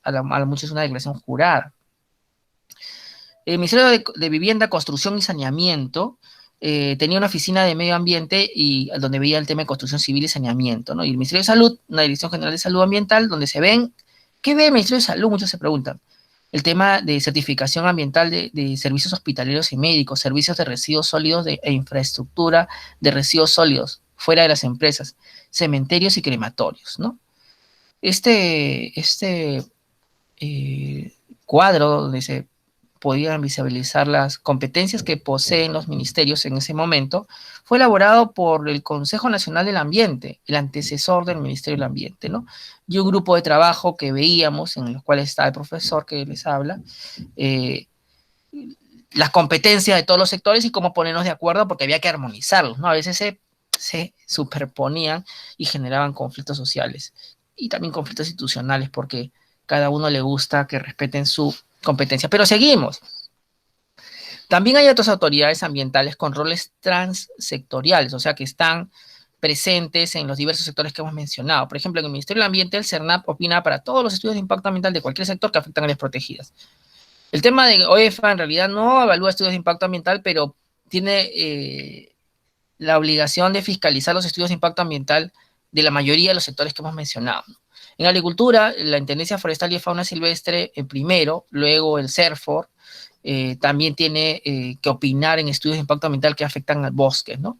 a la mucho es una declaración jurada. El Ministerio de Vivienda, Construcción y Saneamiento tenía una oficina de medio ambiente y donde veía el tema de construcción civil y saneamiento, ¿no? Y el Ministerio de Salud, una Dirección General de Salud Ambiental, donde se ven, ¿qué ve el Ministerio de Salud? Muchos se preguntan. El tema de certificación ambiental de servicios hospitalarios y médicos, servicios de residuos sólidos e infraestructura de residuos sólidos fuera de las empresas, cementerios y crematorios, ¿no? Este cuadro donde se podían visibilizar las competencias que poseen los ministerios en ese momento, fue elaborado por el Consejo Nacional del Ambiente, el antecesor del Ministerio del Ambiente, ¿no? Y un grupo de trabajo que veíamos, en los cuales está el profesor que les habla, las competencias de todos los sectores y cómo ponernos de acuerdo, porque había que armonizarlos, ¿no? A veces se superponían y generaban conflictos sociales y también conflictos institucionales, porque cada uno le gusta que respeten su competencia. Pero seguimos. También hay otras autoridades ambientales con roles transsectoriales, o sea, que están presentes en los diversos sectores que hemos mencionado. Por ejemplo, en el Ministerio del Ambiente, el CERNAP opina para todos los estudios de impacto ambiental de cualquier sector que afectan a áreas protegidas. El tema de OEFA en realidad no evalúa estudios de impacto ambiental, pero tiene la obligación de fiscalizar los estudios de impacto ambiental de la mayoría de los sectores que hemos mencionado, ¿no? En agricultura, la Intendencia Forestal y de Fauna Silvestre primero, luego el CERFOR, también tiene que opinar en estudios de impacto ambiental que afectan al bosque, ¿no?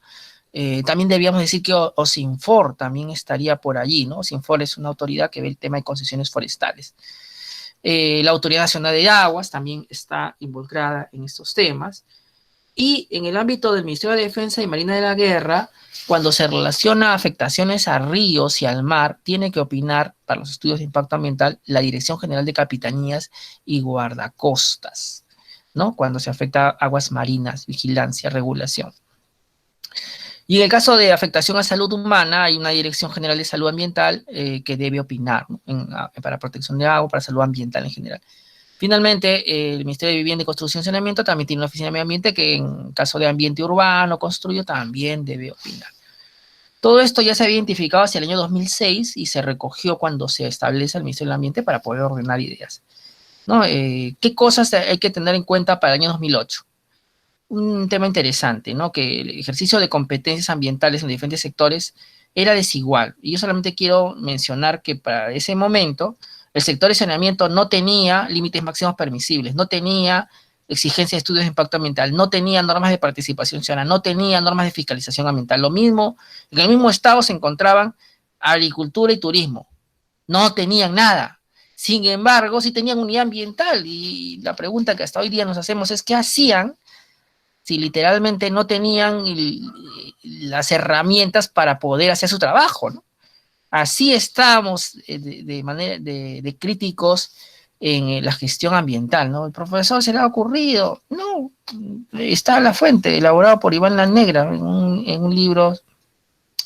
También debíamos decir que OSINFOR también estaría por allí, ¿no? OSINFOR es una autoridad que ve el tema de concesiones forestales. La Autoridad Nacional de Aguas también está involucrada en estos temas. Y en el ámbito del Ministerio de Defensa y Marina de la Guerra, cuando se relaciona afectaciones a ríos y al mar, tiene que opinar para los estudios de impacto ambiental la Dirección General de Capitanías y Guardacostas, ¿no? Cuando se afecta a aguas marinas, vigilancia, regulación. Y en el caso de afectación a salud humana, hay una Dirección General de Salud Ambiental que debe opinar, ¿no? Para protección de agua, para salud ambiental en general. Finalmente, el Ministerio de Vivienda y Construcción y Saneamiento también tiene una oficina de medio ambiente que en caso de ambiente urbano construido también debe opinar. Todo esto ya se había identificado hacia el año 2006 y se recogió cuando se establece el Ministerio del Ambiente para poder ordenar ideas, ¿no? ¿Qué cosas hay que tener en cuenta para el año 2008? Un tema interesante, ¿no? Que el ejercicio de competencias ambientales en diferentes sectores era desigual. Y yo solamente quiero mencionar que para ese momento el sector de saneamiento no tenía límites máximos permisibles, no tenía exigencias de estudios de impacto ambiental, no tenía normas de participación ciudadana, no tenía normas de fiscalización ambiental. Lo mismo, en el mismo estado se encontraban agricultura y turismo, no tenían nada. Sin embargo, sí tenían unidad ambiental y la pregunta que hasta hoy día nos hacemos es ¿qué hacían si literalmente no tenían las herramientas para poder hacer su trabajo, ¿no? Así estamos de manera de críticos en la gestión ambiental, ¿no? El profesor se le ha ocurrido, no, está la fuente, elaborado por Iván Lanegra en un libro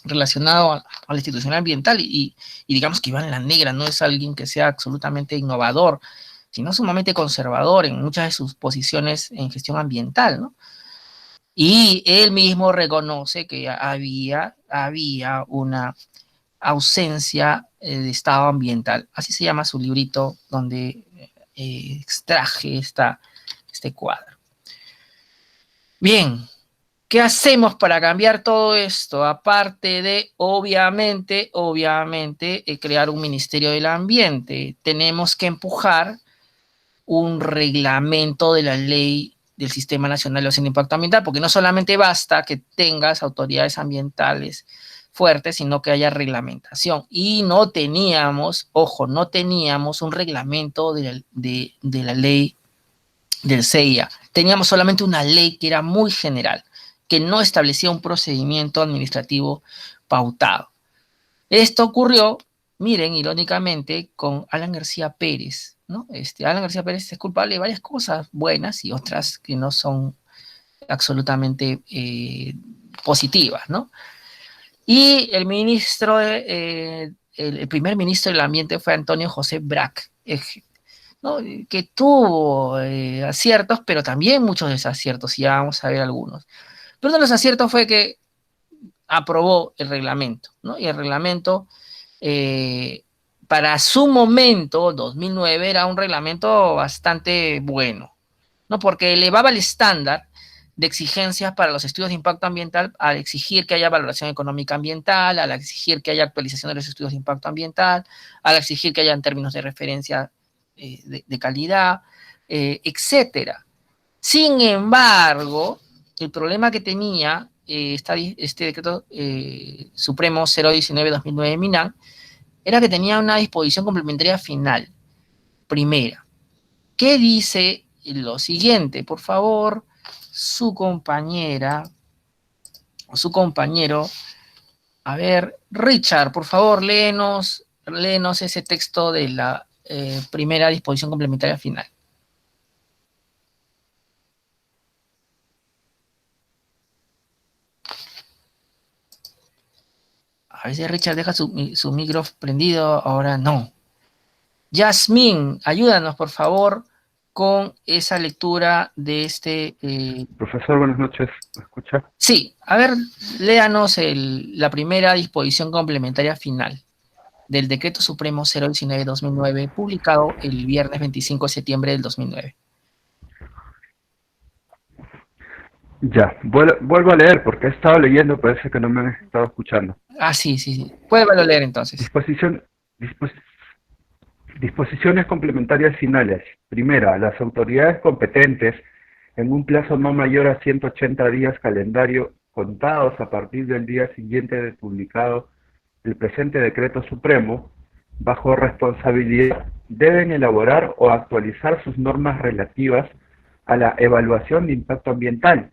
relacionado a la institución ambiental y digamos que Iván Lanegra no es alguien que sea absolutamente innovador, sino sumamente conservador en muchas de sus posiciones en gestión ambiental, ¿no? Y él mismo reconoce que había una ausencia de estado ambiental. Así se llama su librito donde extraje este cuadro. Bien, ¿qué hacemos para cambiar todo esto? Aparte de, obviamente, crear un Ministerio del Ambiente, tenemos que empujar un reglamento de la ley del Sistema Nacional de Evaluación de Impacto Ambiental, porque no solamente basta que tengas autoridades ambientales fuertes, sino que haya reglamentación. Y no teníamos, ojo, no teníamos un reglamento de la ley del CIA. Teníamos solamente una ley que era muy general, que no establecía un procedimiento administrativo pautado. Esto ocurrió, miren, irónicamente, con Alan García Pérez, ¿no? Alan García Pérez es culpable de varias cosas buenas y otras que no son absolutamente positivas, ¿no? Y el ministro, el primer ministro del Ambiente fue Antonio José Brac, ¿no? Que tuvo aciertos, pero también muchos desaciertos, y ya vamos a ver algunos. Pero uno de los aciertos fue que aprobó el reglamento, ¿no? Y el reglamento, para su momento, 2009, era un reglamento bastante bueno, ¿no? Porque elevaba el estándar de exigencias para los estudios de impacto ambiental al exigir que haya valoración económica ambiental, al exigir que haya actualización de los estudios de impacto ambiental, al exigir que haya términos de referencia de calidad, etcétera. Sin embargo, el problema que tenía este decreto supremo 019-2009 MINAN era que tenía una disposición complementaria final, primera, que dice lo siguiente, por favor, su compañera o su compañero, a ver, Richard, por favor, léenos ese texto de la primera disposición complementaria final. A veces Richard deja su micro prendido, ahora no. Yasmín, ayúdanos, por favor, con esa lectura de este... Profesor, buenas noches. ¿Me escucha? Sí, a ver, léanos la primera disposición complementaria final del Decreto Supremo 019-2009, publicado el viernes 25 de septiembre del 2009. Ya, vuelvo a leer porque he estado leyendo, parece que no me han estado escuchando. Ah, sí, sí, sí. Vuélvalo a leer entonces. Dispos- Disposiciones complementarias finales. Primera, las autoridades competentes, en un plazo no mayor a 180 días calendario contados a partir del día siguiente de publicado el presente decreto supremo, bajo responsabilidad, deben elaborar o actualizar sus normas relativas a la evaluación de impacto ambiental,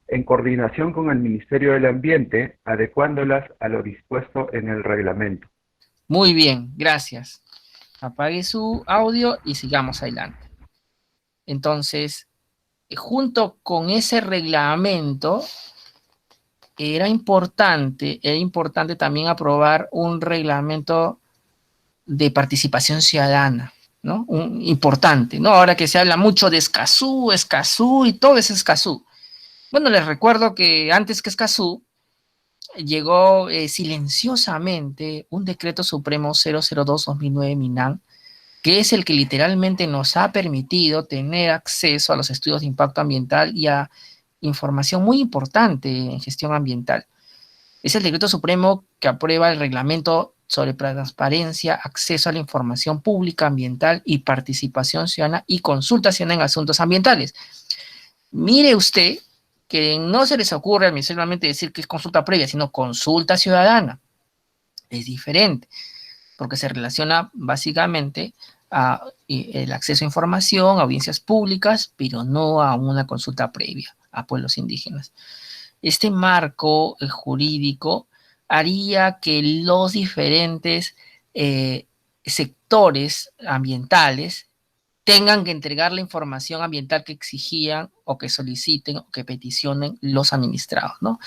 en coordinación con el Ministerio del Ambiente, adecuándolas a lo dispuesto en el reglamento. Muy bien, gracias. Apague su audio y sigamos adelante. Entonces, junto con ese reglamento, era importante también aprobar un reglamento de participación ciudadana, ¿no? Importante, ¿no? Ahora que se habla mucho de Escazú y todo es Escazú. Bueno, les recuerdo que antes que Escazú llegó silenciosamente un decreto supremo 002-2009 MINAN, que es el que literalmente nos ha permitido tener acceso a los estudios de impacto ambiental y a información muy importante en gestión ambiental. Es el decreto supremo que aprueba el reglamento sobre transparencia, acceso a la información pública ambiental y participación ciudadana y consulta ciudadana en asuntos ambientales. Mire usted que no se les ocurre administrativamente decir que es consulta previa, sino consulta ciudadana. Es diferente, porque se relaciona básicamente a el acceso a información, a audiencias públicas, pero no a una consulta previa a pueblos indígenas. Este marco jurídico haría que los diferentes sectores ambientales tengan que entregar la información ambiental que exigían o que soliciten o que peticionen los administrados, ¿no?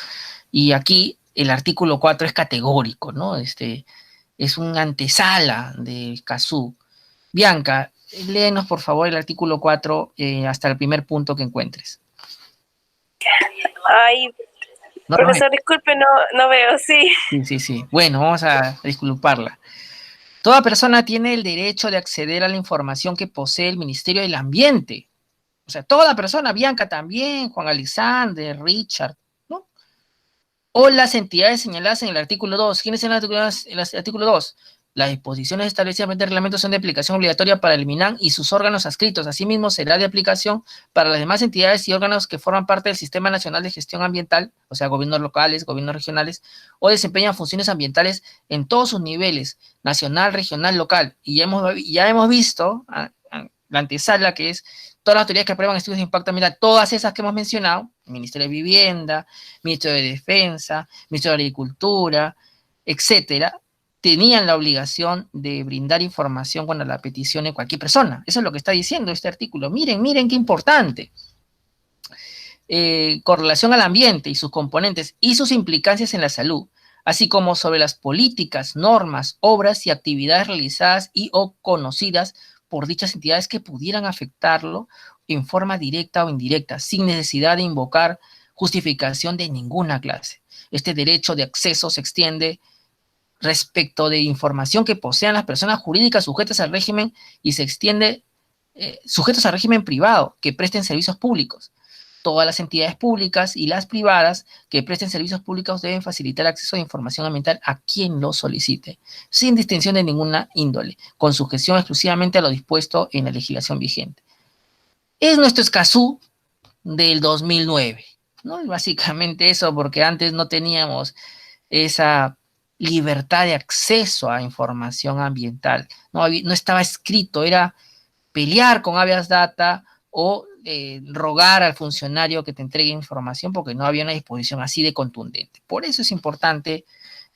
Y aquí el artículo 4 es categórico, ¿no? Es un antesala de CASU. Bianca, léenos por favor el artículo 4 hasta el primer punto que encuentres. Ay, No, profesor, disculpe, no veo, sí. Sí. Bueno, vamos a disculparla. Toda persona tiene el derecho de acceder a la información que posee el Ministerio del Ambiente. O sea, toda persona, Bianca también, Juan Alexander, Richard, ¿no? O las entidades señaladas en el artículo 2. ¿Quiénes son el artículo 2? Las disposiciones establecidas en el reglamento son de aplicación obligatoria para el MINAN y sus órganos adscritos. Asimismo, será de aplicación para las demás entidades y órganos que forman parte del Sistema Nacional de Gestión Ambiental, o sea, gobiernos locales, gobiernos regionales, o desempeñan funciones ambientales en todos sus niveles, nacional, regional, local. Y ya hemos visto la antesala, que es todas las autoridades que aprueban estudios de impacto ambiental, todas esas que hemos mencionado, el Ministerio de Vivienda, Ministerio de Defensa, Ministerio de Agricultura, etcétera, tenían la obligación de brindar información cuando la peticione cualquier persona. Eso es lo que está diciendo este artículo. Miren qué importante. Con relación al ambiente y sus componentes y sus implicancias en la salud, así como sobre las políticas, normas, obras y actividades realizadas y o conocidas por dichas entidades que pudieran afectarlo en forma directa o indirecta, sin necesidad de invocar justificación de ninguna clase. Este derecho de acceso se extiende respecto de información que posean las personas jurídicas sujetas al régimen y se extiende sujetos al régimen privado que presten servicios públicos. Todas las entidades públicas y las privadas que presten servicios públicos deben facilitar acceso a información ambiental a quien lo solicite, sin distinción de ninguna índole, con sujeción exclusivamente a lo dispuesto en la legislación vigente. Es nuestro Escazú del 2009, ¿no? Básicamente eso, porque antes no teníamos esa libertad de acceso a información ambiental. No estaba escrito, era pelear con habeas data o rogar al funcionario que te entregue información porque no había una disposición así de contundente. Por eso es importante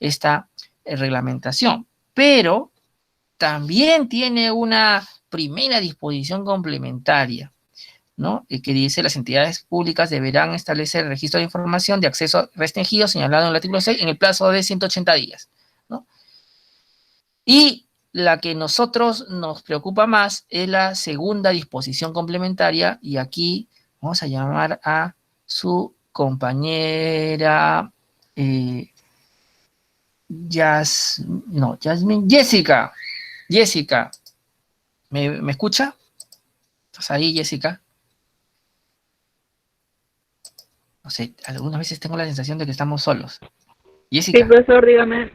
esta reglamentación. Pero también tiene una primera disposición complementaria, ¿no? Que dice: las entidades públicas deberán establecer el registro de información de acceso restringido señalado en el artículo 6 en el plazo de 180 días, ¿no? Y la que nosotros nos preocupa más es la segunda disposición complementaria, y aquí vamos a llamar a su compañera Jessica. Jessica, ¿me escucha? ¿Estás ahí, Jessica? No sé, algunas veces tengo la sensación de que estamos solos. Sí, Jessica, profesor, dígame.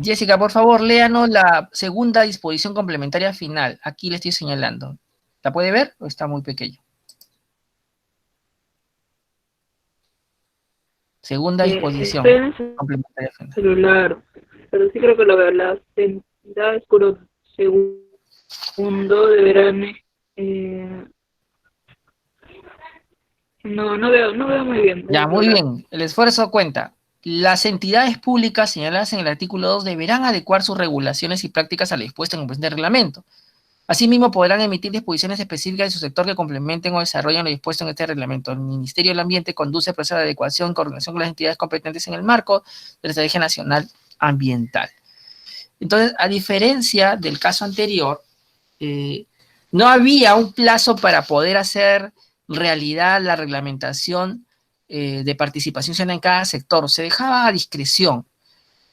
Jessica, por favor, léanos la segunda disposición complementaria final. Aquí le estoy señalando. ¿La puede ver o está muy pequeño? Segunda disposición Estoy en el complementaria final. celular, pero sí creo que lo veo. Las entidades por segundo deberán... Eh, no veo muy bien. Ya, muy bien. El esfuerzo cuenta. Las entidades públicas señaladas en el artículo 2 deberán adecuar sus regulaciones y prácticas a lo dispuesto en el presente reglamento. Asimismo, podrán emitir disposiciones específicas de su sector que complementen o desarrollen lo dispuesto en este reglamento. El Ministerio del Ambiente conduce el proceso de adecuación en coordinación con las entidades competentes en el marco de la Estrategia Nacional Ambiental. Entonces, a diferencia del caso anterior, no había un plazo para poder hacer realidad la reglamentación de participación ciudadana en cada sector. Se dejaba a discreción.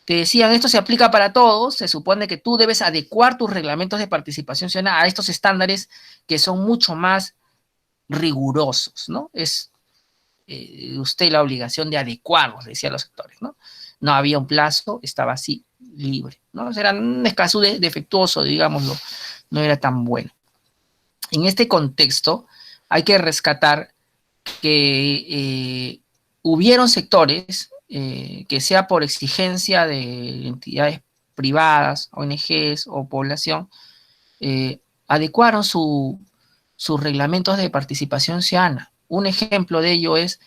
Te decían, esto se aplica para todos, se supone que tú debes adecuar tus reglamentos de participación ciudadana a estos estándares que son mucho más rigurosos, ¿no? Es usted la obligación de adecuarlos, decía los sectores, ¿no? No había un plazo, estaba así, libre, ¿no? Era un escaso defectuoso, digámoslo, no era tan bueno. En este contexto, hay que rescatar que hubieron sectores que sea por exigencia de entidades privadas, ONGs o población, adecuaron sus reglamentos de participación ciudadana. Un ejemplo de ello es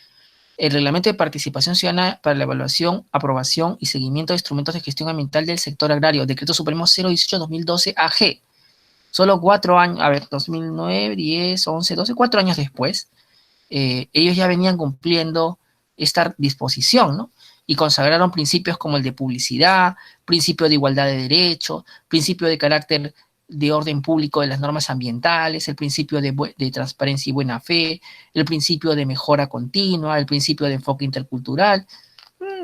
el Reglamento de Participación Ciudadana para la Evaluación, Aprobación y Seguimiento de Instrumentos de Gestión Ambiental del Sector Agrario, Decreto Supremo 018-2012 AG. Solo 4 años, 2009, 10, 11, 12, 4 años después, ellos ya venían cumpliendo esta disposición, ¿no? Y consagraron principios como el de publicidad, principio de igualdad de derechos, principio de carácter de orden público de las normas ambientales, el principio de transparencia y buena fe, el principio de mejora continua, el principio de enfoque intercultural.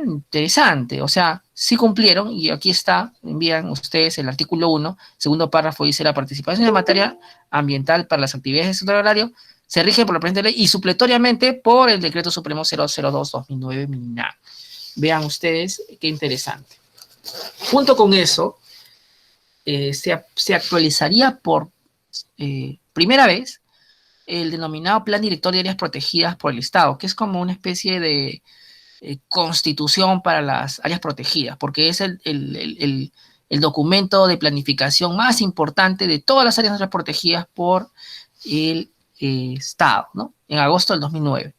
Interesante, o sea, sí cumplieron, y aquí está, envían ustedes el artículo 1, segundo párrafo, dice: la participación en materia ambiental para las actividades del sector agrario se rige por la presente ley y supletoriamente por el Decreto Supremo 002-2009 MINA. Vean ustedes qué interesante. Junto con eso, se actualizaría por primera vez el denominado Plan Director de Áreas Protegidas por el Estado, que es como una especie de constitución para las áreas protegidas, porque es el documento de planificación más importante de todas las áreas protegidas por el Estado, ¿no? En agosto del 2009.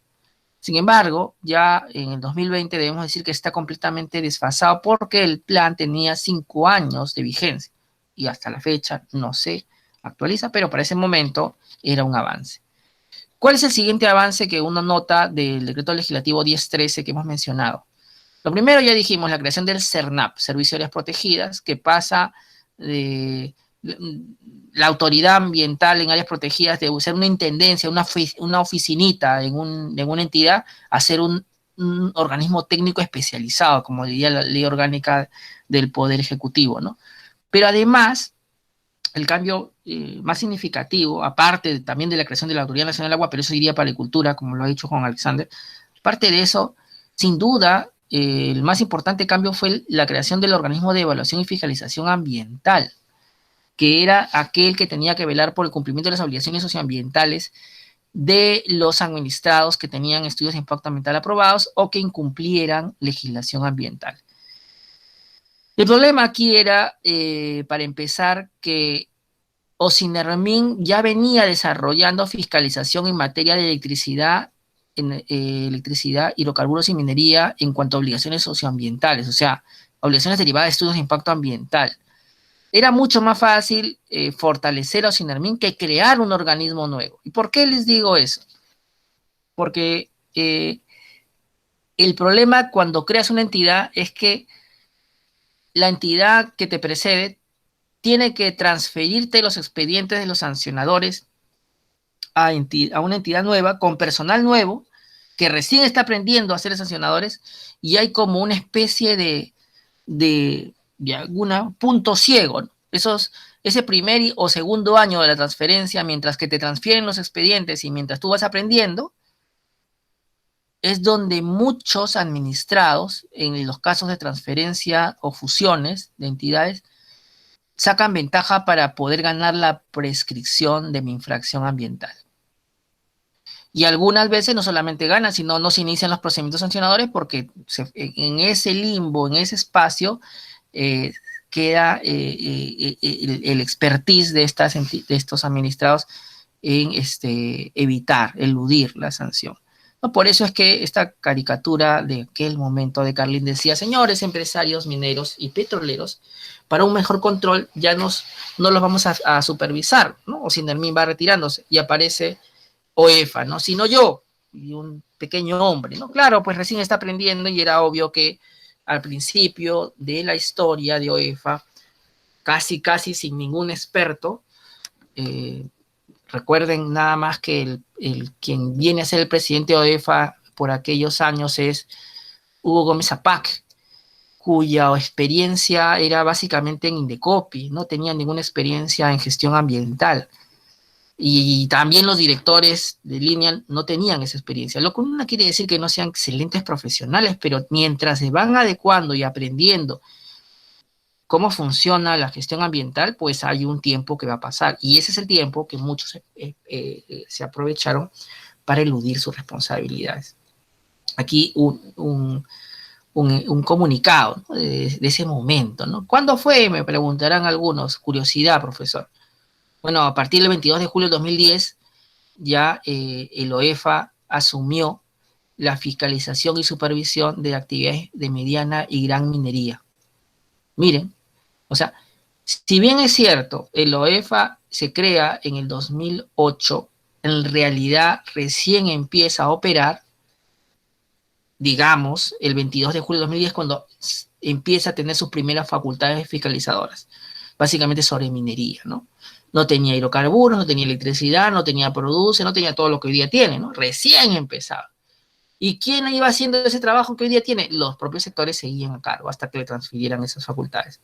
Sin embargo, ya en el 2020 debemos decir que está completamente desfasado porque el plan tenía 5 años de vigencia y hasta la fecha no se actualiza, pero para ese momento era un avance. ¿Cuál es el siguiente avance que uno nota del decreto legislativo 1013 que hemos mencionado? Lo primero, ya dijimos, la creación del CERNAP, Servicio de Áreas Protegidas, que pasa de la autoridad ambiental en áreas protegidas de ser una intendencia, una oficinita en una entidad, a ser un organismo técnico especializado, como diría la ley orgánica del Poder Ejecutivo, ¿no? Pero además, el cambio más significativo, aparte también de la creación de la Autoridad Nacional del Agua, pero eso iría para la Agricultura, como lo ha dicho Juan Alexander, aparte de eso, sin duda, el más importante cambio fue la creación del organismo de evaluación y fiscalización ambiental, que era aquel que tenía que velar por el cumplimiento de las obligaciones socioambientales de los administrados que tenían estudios de impacto ambiental aprobados o que incumplieran legislación ambiental. El problema aquí era, para empezar, que Ocinermin ya venía desarrollando fiscalización en materia de electricidad, hidrocarburos y minería en cuanto a obligaciones socioambientales, o sea, obligaciones derivadas de estudios de impacto ambiental. Era mucho más fácil fortalecer a Ocinermin que crear un organismo nuevo. ¿Y por qué les digo eso? Porque el problema cuando creas una entidad es que la entidad que te precede tiene que transferirte los expedientes de los sancionadores a una entidad nueva, con personal nuevo, que recién está aprendiendo a ser sancionadores, y hay como una especie de algún punto ciego, ¿no? Ese primer o segundo año de la transferencia, mientras que te transfieren los expedientes y mientras tú vas aprendiendo, es donde muchos administrados, en los casos de transferencia o fusiones de entidades, sacan ventaja para poder ganar la prescripción de mi infracción ambiental. Y algunas veces no solamente ganan, sino no se inician los procedimientos sancionadores porque en ese limbo, en ese espacio, queda el expertise de estos administrados en evitar, eludir la sanción. ¿No? Por eso es que esta caricatura de aquel momento de Carlin decía: señores empresarios mineros y petroleros, para un mejor control ya no los vamos a supervisar, ¿no? O Sindermin va retirándose y aparece OEFA, ¿no? Sino yo y un pequeño hombre, ¿no? Claro, pues recién está aprendiendo y era obvio que al principio de la historia de OEFA, casi sin ningún experto, recuerden nada más que quien viene a ser el presidente de OEFA por aquellos años es Hugo Gómez Apac, cuya experiencia era básicamente en Indecopi, no tenía ninguna experiencia en gestión ambiental. Y también los directores de línea no tenían esa experiencia, lo que no quiere decir que no sean excelentes profesionales, pero mientras se van adecuando y aprendiendo cómo funciona la gestión ambiental, pues hay un tiempo que va a pasar, y ese es el tiempo que muchos se aprovecharon para eludir sus responsabilidades. Aquí un comunicado, ¿no? de ese momento, ¿no? ¿Cuándo fue? Me preguntarán algunos. Curiosidad, profesor. Bueno, a partir del 22 de julio de 2010, ya el OEFA asumió la fiscalización y supervisión de actividades de mediana y gran minería. Miren, o sea, si bien es cierto, el OEFA se crea en el 2008, en realidad recién empieza a operar, digamos, el 22 de julio de 2010, cuando empieza a tener sus primeras facultades fiscalizadoras, básicamente sobre minería, ¿no? No tenía hidrocarburos, no tenía electricidad, no tenía produce, no tenía todo lo que hoy día tiene, ¿no? Recién empezaba. ¿Y quién iba haciendo ese trabajo que hoy día tiene? Los propios sectores seguían a cargo hasta que le transfirieran esas facultades.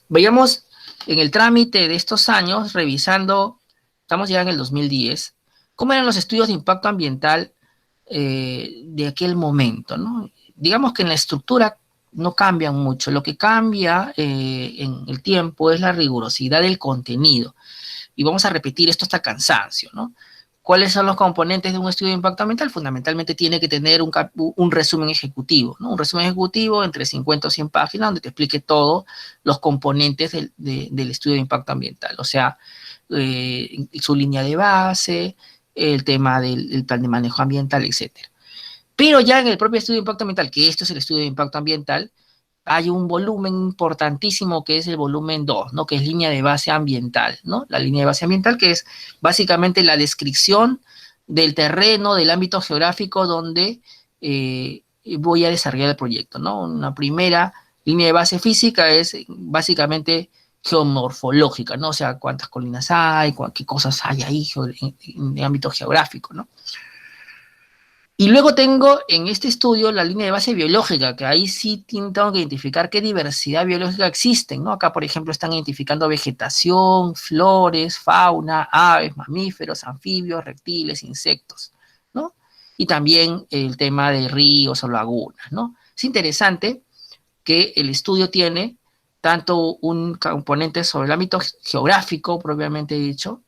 Veamos en el trámite de estos años, revisando, estamos ya en el 2010, cómo eran los estudios de impacto ambiental de aquel momento, ¿no? Digamos que en la estructura no cambian mucho. Lo que cambia en el tiempo es la rigurosidad del contenido. Y vamos a repetir esto hasta cansancio, ¿no? ¿Cuáles son los componentes de un estudio de impacto ambiental? Fundamentalmente tiene que tener un resumen ejecutivo, ¿no? Un resumen ejecutivo entre 50 o 100 páginas donde te explique todos los componentes del estudio de impacto ambiental. O sea, su línea de base, el tema del plan de manejo ambiental, etcétera. Pero ya en el propio estudio de impacto ambiental, que esto es el estudio de impacto ambiental, hay un volumen importantísimo que es el volumen 2, ¿no? Que es línea de base ambiental, ¿no? La línea de base ambiental, que es básicamente la descripción del terreno, del ámbito geográfico donde voy a desarrollar el proyecto, ¿no? Una primera línea de base física es básicamente geomorfológica, ¿no? O sea, cuántas colinas hay, qué cosas hay ahí en el ámbito geográfico, ¿no? Y luego tengo en este estudio la línea de base biológica, que ahí sí tengo que identificar qué diversidad biológica existen, ¿no? Acá, por ejemplo, están identificando vegetación, flores, fauna, aves, mamíferos, anfibios, reptiles, insectos, ¿no? Y también el tema de ríos o lagunas, ¿no? Es interesante que el estudio tiene tanto un componente sobre el ámbito geográfico, propiamente dicho,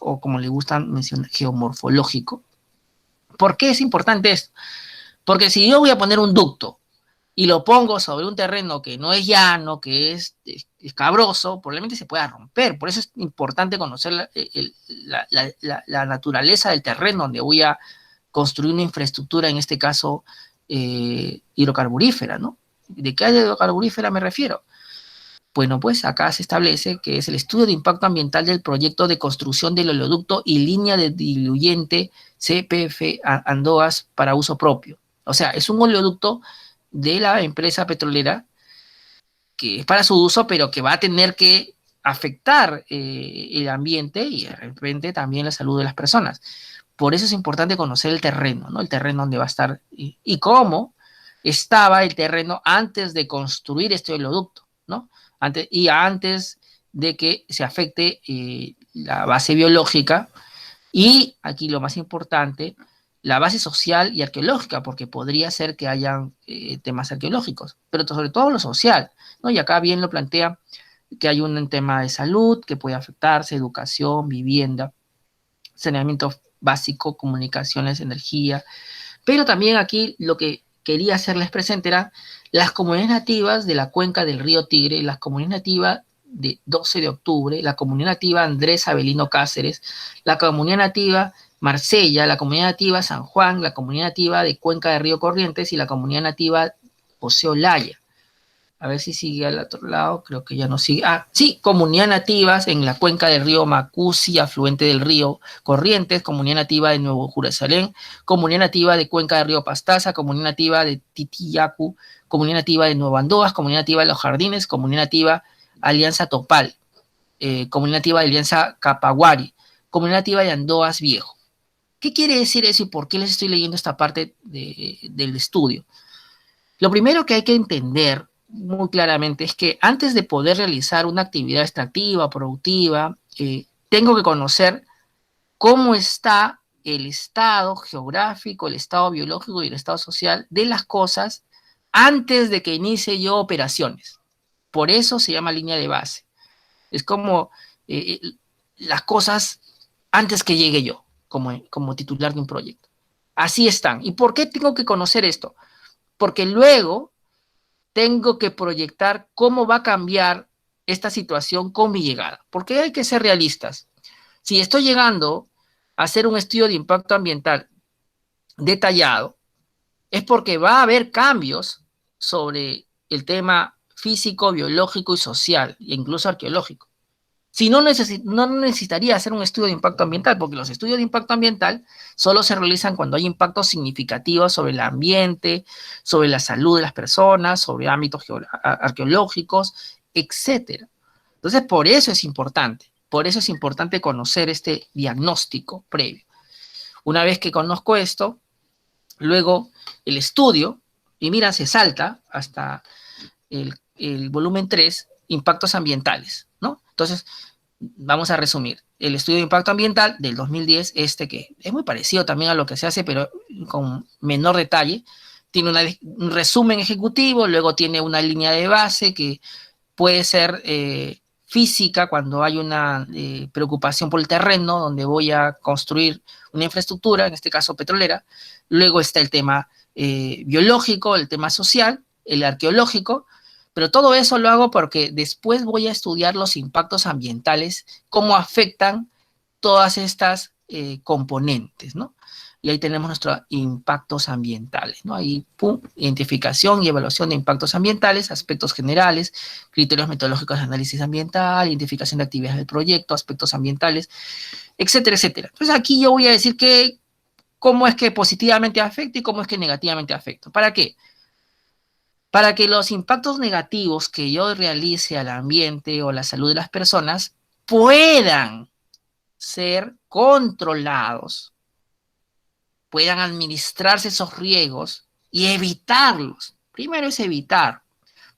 o como le gustan mencionar, geomorfológico. ¿Por qué es importante esto? Porque si yo voy a poner un ducto y lo pongo sobre un terreno que no es llano, que es escabroso, probablemente se pueda romper. Por eso es importante conocer la naturaleza del terreno donde voy a construir una infraestructura, en este caso hidrocarburífera, ¿no? ¿De qué área hidrocarburífera me refiero? Bueno, pues acá se establece que es el estudio de impacto ambiental del proyecto de construcción del oleoducto y línea de diluyente CPF Andoas para uso propio. O sea, es un oleoducto de la empresa petrolera que es para su uso, pero que va a tener que afectar el ambiente y de repente también la salud de las personas. Por eso es importante conocer el terreno, ¿no? El terreno donde va a estar y cómo estaba el terreno antes de construir este oleoducto, ¿no? Antes de que se afecte la base biológica y, aquí lo más importante, la base social y arqueológica, porque podría ser que hayan temas arqueológicos, pero sobre todo lo social, ¿no? Y acá bien lo plantea que hay un tema de salud que puede afectarse, educación, vivienda, saneamiento básico, comunicaciones, energía, pero también aquí lo que quería hacerles presente era las comunidades nativas de la cuenca del río Tigre, las comunidades nativas de 12 de octubre, la comunidad nativa Andrés Avelino Cáceres, la comunidad nativa Marsella, la comunidad nativa San Juan, la comunidad nativa de Cuenca de Río Corrientes y la comunidad nativa José Olaya. A ver si sigue al otro lado, creo que ya no sigue. Ah, sí, comunidad nativas en la cuenca del río Macusi, afluente del río Corrientes, comunidad nativa de Nuevo Jerusalén, comunidad nativa de cuenca del río Pastaza, comunidad nativa de Titiyacu, comunidad nativa de Nueva Andoas, comunidad nativa de Los Jardines, comunidad nativa Alianza Topal, comunidad nativa de Alianza Capaguari, comunidad nativa de Andoas Viejo. ¿Qué quiere decir eso y por qué les estoy leyendo esta parte del estudio? Lo primero que hay que entender muy claramente es que antes de poder realizar una actividad extractiva, productiva, tengo que conocer cómo está el estado geográfico, el estado biológico y el estado social de las cosas antes de que inicie yo operaciones. Por eso se llama línea de base. Es como las cosas antes que llegue yo, como titular de un proyecto. Así están. ¿Y por qué tengo que conocer esto? Porque luego tengo que proyectar cómo va a cambiar esta situación con mi llegada. Porque hay que ser realistas. Si estoy llegando a hacer un estudio de impacto ambiental detallado, es porque va a haber cambios sobre el tema físico, biológico y social, e incluso arqueológico. Si no, no necesitaría hacer un estudio de impacto ambiental, porque los estudios de impacto ambiental solo se realizan cuando hay impactos significativos sobre el ambiente, sobre la salud de las personas, sobre ámbitos arqueológicos, etc. Entonces, por eso es importante conocer este diagnóstico previo. Una vez que conozco esto, luego el estudio, y mira, se salta hasta el volumen 3, impactos ambientales, ¿no? Entonces, vamos a resumir. El estudio de impacto ambiental del 2010, que es muy parecido también a lo que se hace, pero con menor detalle, tiene un resumen ejecutivo, luego tiene una línea de base que puede ser física cuando hay una preocupación por el terreno, donde voy a construir una infraestructura, en este caso petrolera. Luego está el tema biológico, el tema social, el arqueológico, pero todo eso lo hago porque después voy a estudiar los impactos ambientales, cómo afectan todas estas componentes, ¿no? Y ahí tenemos nuestros impactos ambientales, ¿no? Ahí, pum, identificación y evaluación de impactos ambientales, aspectos generales, criterios metodológicos de análisis ambiental, identificación de actividades del proyecto, aspectos ambientales, etcétera, etcétera. Entonces aquí yo voy a decir cómo es que positivamente afecta y cómo es que negativamente afecta. ¿Para qué? Para que los impactos negativos que yo realice al ambiente o la salud de las personas puedan ser controlados, puedan administrarse esos riesgos y evitarlos. Primero es evitar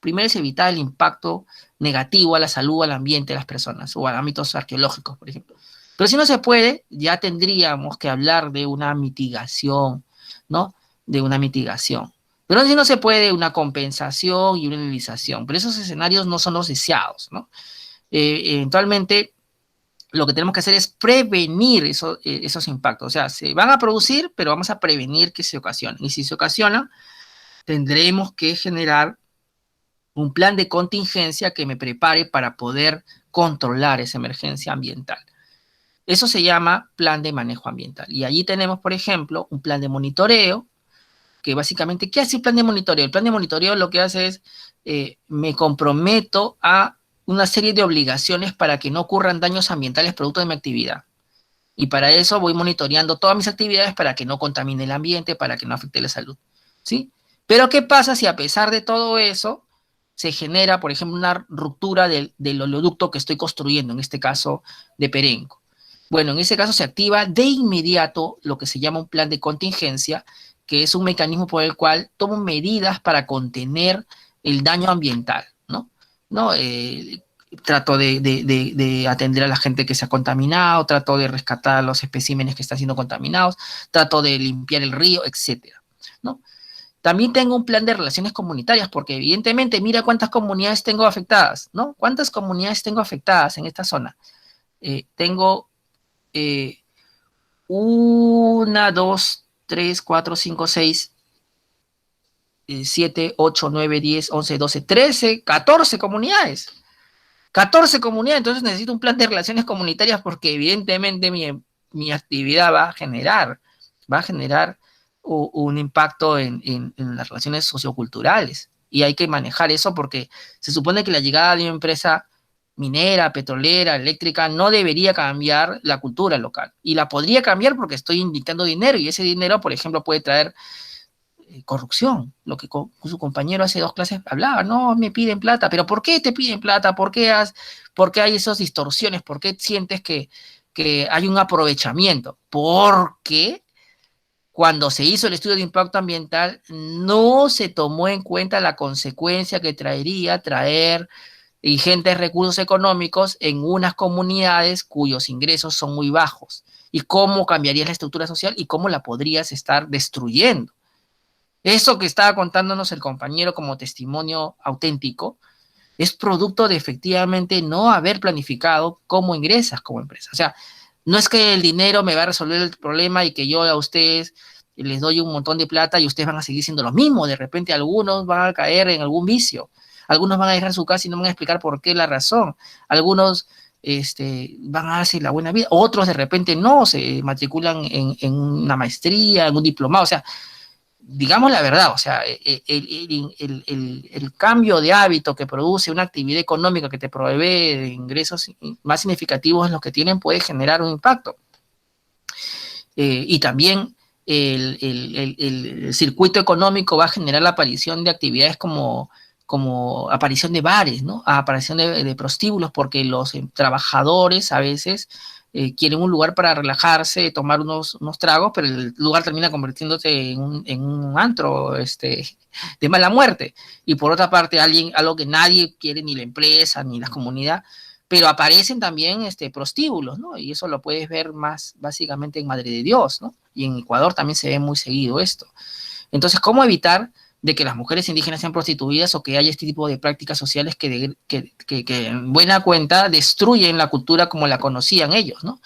el impacto negativo a la salud, al ambiente de las personas o a ámbitos arqueológicos, por ejemplo. Pero si no se puede, ya tendríamos que hablar de una mitigación, ¿no? De una mitigación. Pero si no se puede, una compensación y una minimización. Pero esos escenarios no son los deseados, ¿no? Eventualmente, lo que tenemos que hacer es prevenir esos impactos. O sea, se van a producir, pero vamos a prevenir que se ocasionen. Y si se ocasionan, tendremos que generar un plan de contingencia que me prepare para poder controlar esa emergencia ambiental. Eso se llama plan de manejo ambiental. Y allí tenemos, por ejemplo, un plan de monitoreo, que básicamente, ¿qué hace el plan de monitoreo? El plan de monitoreo lo que hace es, me comprometo a una serie de obligaciones para que no ocurran daños ambientales producto de mi actividad. Y para eso voy monitoreando todas mis actividades para que no contamine el ambiente, para que no afecte la salud, ¿sí? Pero ¿qué pasa si a pesar de todo eso se genera, por ejemplo, una ruptura del oleoducto que estoy construyendo, en este caso de Perenco? Bueno, en ese caso se activa de inmediato lo que se llama un plan de contingencia, que es un mecanismo por el cual tomo medidas para contener el daño ambiental, ¿no? trato de atender a la gente que se ha contaminado, trato de rescatar los especímenes que están siendo contaminados, trato de limpiar el río, etcétera, ¿no? También tengo un plan de relaciones comunitarias, porque evidentemente, mira cuántas comunidades tengo afectadas, ¿no? ¿Cuántas comunidades tengo afectadas en esta zona? Tengo 1, 2, 3, 4, 5, 6, 7, 8, 9, 10, 11, 12, 13, 14 comunidades. 14 comunidades, entonces necesito un plan de relaciones comunitarias porque evidentemente mi actividad va a generar un impacto en las relaciones socioculturales. Y hay que manejar eso porque se supone que la llegada de una empresa minera, petrolera, eléctrica, no debería cambiar la cultura local. Y la podría cambiar porque estoy inyectando dinero y ese dinero, por ejemplo, puede traer corrupción, lo que su compañero hace 2 clases hablaba, no, me piden plata, pero ¿por qué te piden plata? ¿Por qué hay esas distorsiones? ¿Por qué sientes que hay un aprovechamiento? Porque cuando se hizo el estudio de impacto ambiental no se tomó en cuenta la consecuencia que traería traer ingentes recursos económicos en unas comunidades cuyos ingresos son muy bajos, y cómo cambiaría la estructura social y cómo la podrías estar destruyendo. Eso que estaba contándonos el compañero como testimonio auténtico es producto de efectivamente no haber planificado cómo ingresas como empresa. O sea, no es que el dinero me va a resolver el problema y que yo a ustedes les doy un montón de plata y ustedes van a seguir siendo lo mismo. De repente algunos van a caer en algún vicio. Algunos van a dejar su casa y no van a explicar por qué, la razón. Algunos van a darse la buena vida. Otros de repente no, se matriculan en una maestría, en un diplomado. O sea, digamos la verdad, o sea, el cambio de hábito que produce una actividad económica que te provee ingresos más significativos en los que tienen puede generar un impacto. Y también el circuito económico va a generar la aparición de actividades como aparición de bares, ¿no? Aparición de prostíbulos, porque los trabajadores a veces quieren un lugar para relajarse, tomar unos tragos, pero el lugar termina convirtiéndose en un antro de mala muerte. Y por otra parte, algo que nadie quiere, ni la empresa, ni la comunidad, pero aparecen también prostíbulos, ¿no? Y eso lo puedes ver más básicamente en Madre de Dios, ¿no? Y en Ecuador también se ve muy seguido esto. Entonces, ¿cómo evitar de que las mujeres indígenas sean prostituidas o que haya este tipo de prácticas sociales que en buena cuenta destruyen la cultura como la conocían ellos, ¿no?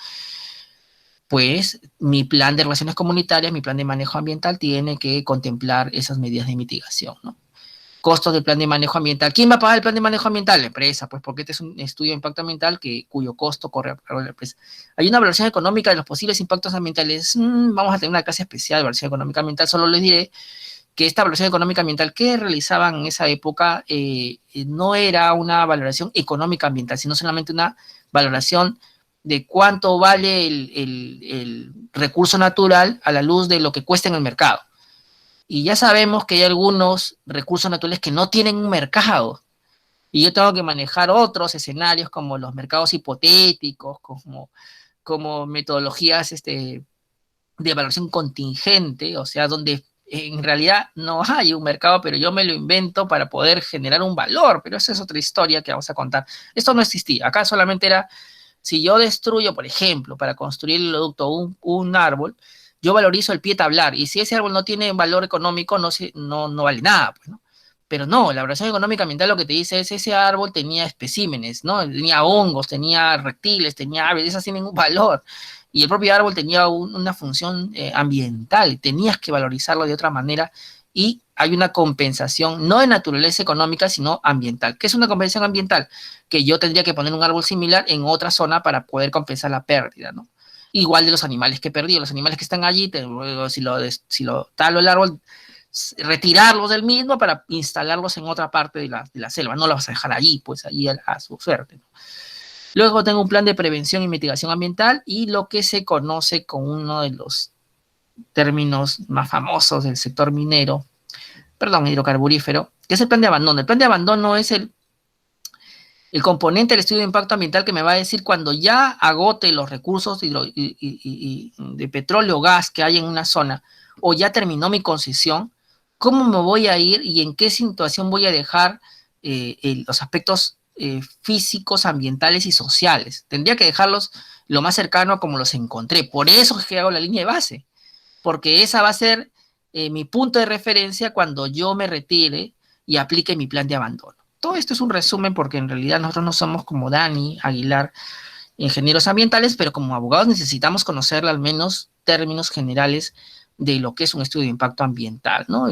Pues mi plan de relaciones comunitarias, mi plan de manejo ambiental tiene que contemplar esas medidas de mitigación, ¿no? Costos del plan de manejo ambiental. ¿Quién va a pagar el plan de manejo ambiental? La empresa, pues porque este es un estudio de impacto ambiental cuyo costo corre a cargo de la empresa. Hay una evaluación económica de los posibles impactos ambientales. Vamos a tener una clase especial de evaluación económica ambiental. Solo les diré que esta evaluación económica ambiental que realizaban en esa época no era una valoración económica ambiental, sino solamente una valoración de cuánto vale el recurso natural a la luz de lo que cuesta en el mercado. Y ya sabemos que hay algunos recursos naturales que no tienen un mercado, y yo tengo que manejar otros escenarios como los mercados hipotéticos, como metodologías de evaluación contingente, o sea, donde en realidad no hay un mercado, pero yo me lo invento para poder generar un valor, pero esa es otra historia que vamos a contar. Esto no existía, acá solamente era, si yo destruyo, por ejemplo, para construir el oleoducto un árbol, yo valorizo el pie tablar, y si ese árbol no tiene valor económico, no vale nada, pues, ¿no? Pero no, la evaluación económica ambiental lo que te dice es ese árbol tenía especímenes, ¿no? Tenía hongos, tenía reptiles, tenía aves, esas tienen un valor. Y el propio árbol tenía una función ambiental, tenías que valorizarlo de otra manera, y hay una compensación, no de naturaleza económica, sino ambiental. ¿Qué es una compensación ambiental? Que yo tendría que poner un árbol similar en otra zona para poder compensar la pérdida, ¿no? Igual de los animales que he perdido, los animales que están allí, si lo talo el árbol, retirarlos del mismo para instalarlos en otra parte de la selva, no los vas a dejar allí, pues allí a su suerte, ¿no? Luego tengo un plan de prevención y mitigación ambiental y lo que se conoce con uno de los términos más famosos del sector minero, hidrocarburífero, que es el plan de abandono. El plan de abandono es el componente del estudio de impacto ambiental que me va a decir cuando ya agote los recursos de petróleo o gas que hay en una zona, o ya terminó mi concesión, cómo me voy a ir y en qué situación voy a dejar los aspectos físicos, ambientales y sociales. Tendría que dejarlos lo más cercano a como los encontré. Por eso es que hago la línea de base, porque esa va a ser mi punto de referencia cuando yo me retire y aplique mi plan de abandono. Todo esto es un resumen porque en realidad nosotros no somos como Dani Aguilar, ingenieros ambientales, pero como abogados necesitamos conocer al menos términos generales de lo que es un estudio de impacto ambiental, ¿no?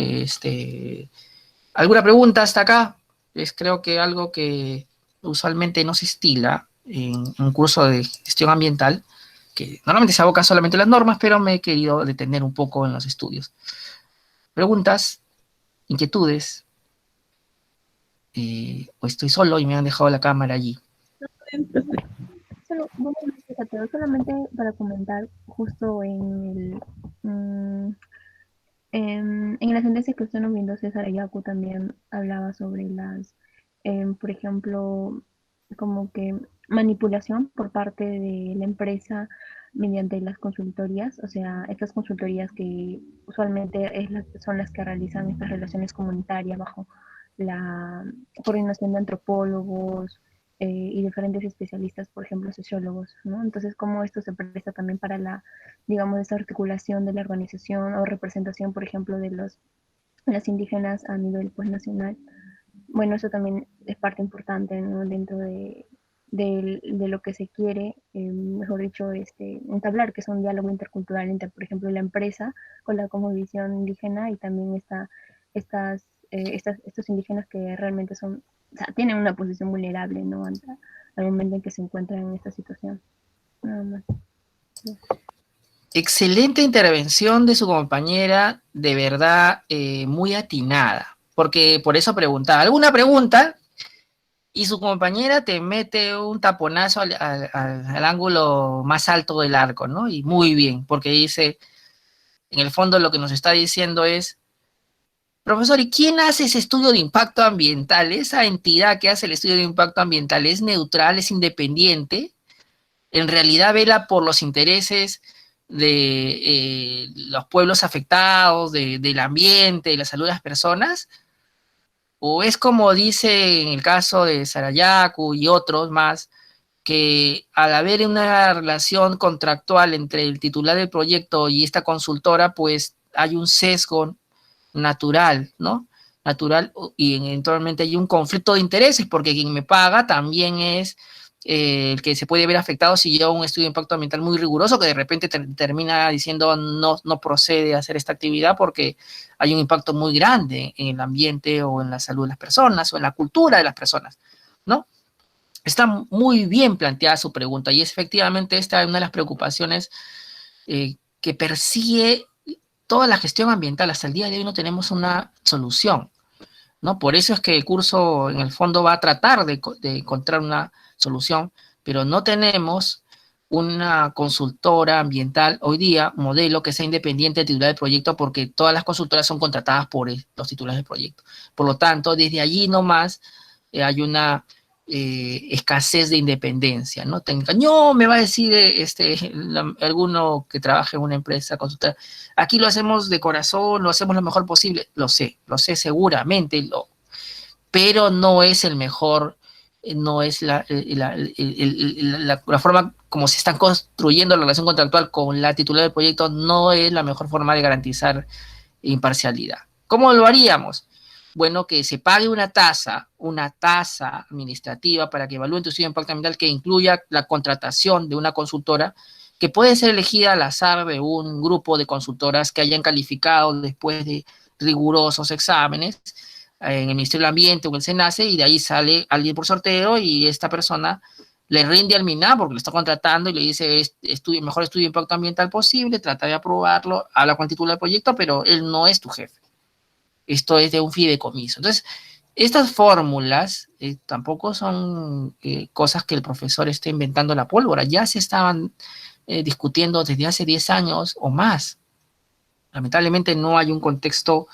¿Alguna pregunta hasta acá? Es creo que algo que usualmente no se estila en un curso de gestión ambiental, que normalmente se aboca solamente a las normas, pero me he querido detener un poco en los estudios. ¿Preguntas? ¿Inquietudes? ¿O estoy solo y me han dejado la cámara allí? Solamente para comentar justo en la sentencia que usted nos brindó, César Ayacu también hablaba sobre por ejemplo, como que manipulación por parte de la empresa mediante las consultorías, o sea, estas consultorías que usualmente son las que realizan estas relaciones comunitarias bajo la coordinación de antropólogos, y diferentes especialistas, por ejemplo, sociólogos, ¿no? Entonces, cómo esto se presta también para digamos, esa articulación de la organización o representación, por ejemplo, de las indígenas a nivel, pues, nacional. Bueno, eso también es parte importante, ¿no? Dentro de lo que se quiere, mejor dicho, entablar, que es un diálogo intercultural entre, por ejemplo, la empresa con la cosmovisión indígena y también estos indígenas que realmente o sea, tienen una posición vulnerable, ¿no? Al momento en que se encuentran en esta situación. Nada más. Excelente intervención de su compañera, de verdad muy atinada, porque por eso preguntaba, ¿alguna pregunta? Y su compañera te mete un taponazo al ángulo más alto del arco, ¿no? Y muy bien, porque dice, en el fondo lo que nos está diciendo es, profesor, ¿y quién hace ese estudio de impacto ambiental? Esa entidad que hace el estudio de impacto ambiental es neutral, es independiente, en realidad vela por los intereses de los pueblos afectados, del ambiente, de la salud de las personas, o es como dice en el caso de Sarayaku y otros más, que al haber una relación contractual entre el titular del proyecto y esta consultora, pues hay un sesgo natural, ¿no? Natural, y eventualmente hay un conflicto de intereses, porque quien me paga también es el que se puede ver afectado si yo hago un estudio de impacto ambiental muy riguroso, que de repente termina diciendo no procede a hacer esta actividad porque hay un impacto muy grande en el ambiente o en la salud de las personas o en la cultura de las personas, ¿no? Está muy bien planteada su pregunta y es efectivamente esta una de las preocupaciones que persigue toda la gestión ambiental. Hasta el día de hoy no tenemos una solución, ¿no? Por eso es que el curso en el fondo va a tratar de encontrar una solución, pero no tenemos una consultora ambiental hoy día, modelo que sea independiente del titular del proyecto, porque todas las consultoras son contratadas por los titulares del proyecto. Por lo tanto, desde allí nomás hay una escasez de independencia, ¿no? No, me va a decir alguno que trabaje en una empresa consultora, aquí lo hacemos de corazón, lo hacemos lo mejor posible, lo sé seguramente, pero no es el mejor, no es la forma como se está construyendo la relación contractual con la titular del proyecto, no es la mejor forma de garantizar imparcialidad. ¿Cómo lo haríamos? Bueno, que se pague una tasa administrativa para que evalúe tu estudio de impacto ambiental que incluya la contratación de una consultora que puede ser elegida al azar de un grupo de consultoras que hayan calificado después de rigurosos exámenes en el Ministerio del Ambiente o en el SENACE, y de ahí sale alguien por sorteo y esta persona le rinde al MINA porque lo está contratando y le dice mejor estudio de impacto ambiental posible, trata de aprobarlo, habla con el titular del proyecto, pero él no es tu jefe. Esto es de un fideicomiso. Entonces, estas fórmulas tampoco son cosas que el profesor esté inventando la pólvora, ya se estaban discutiendo desde hace 10 años o más. Lamentablemente no hay un contexto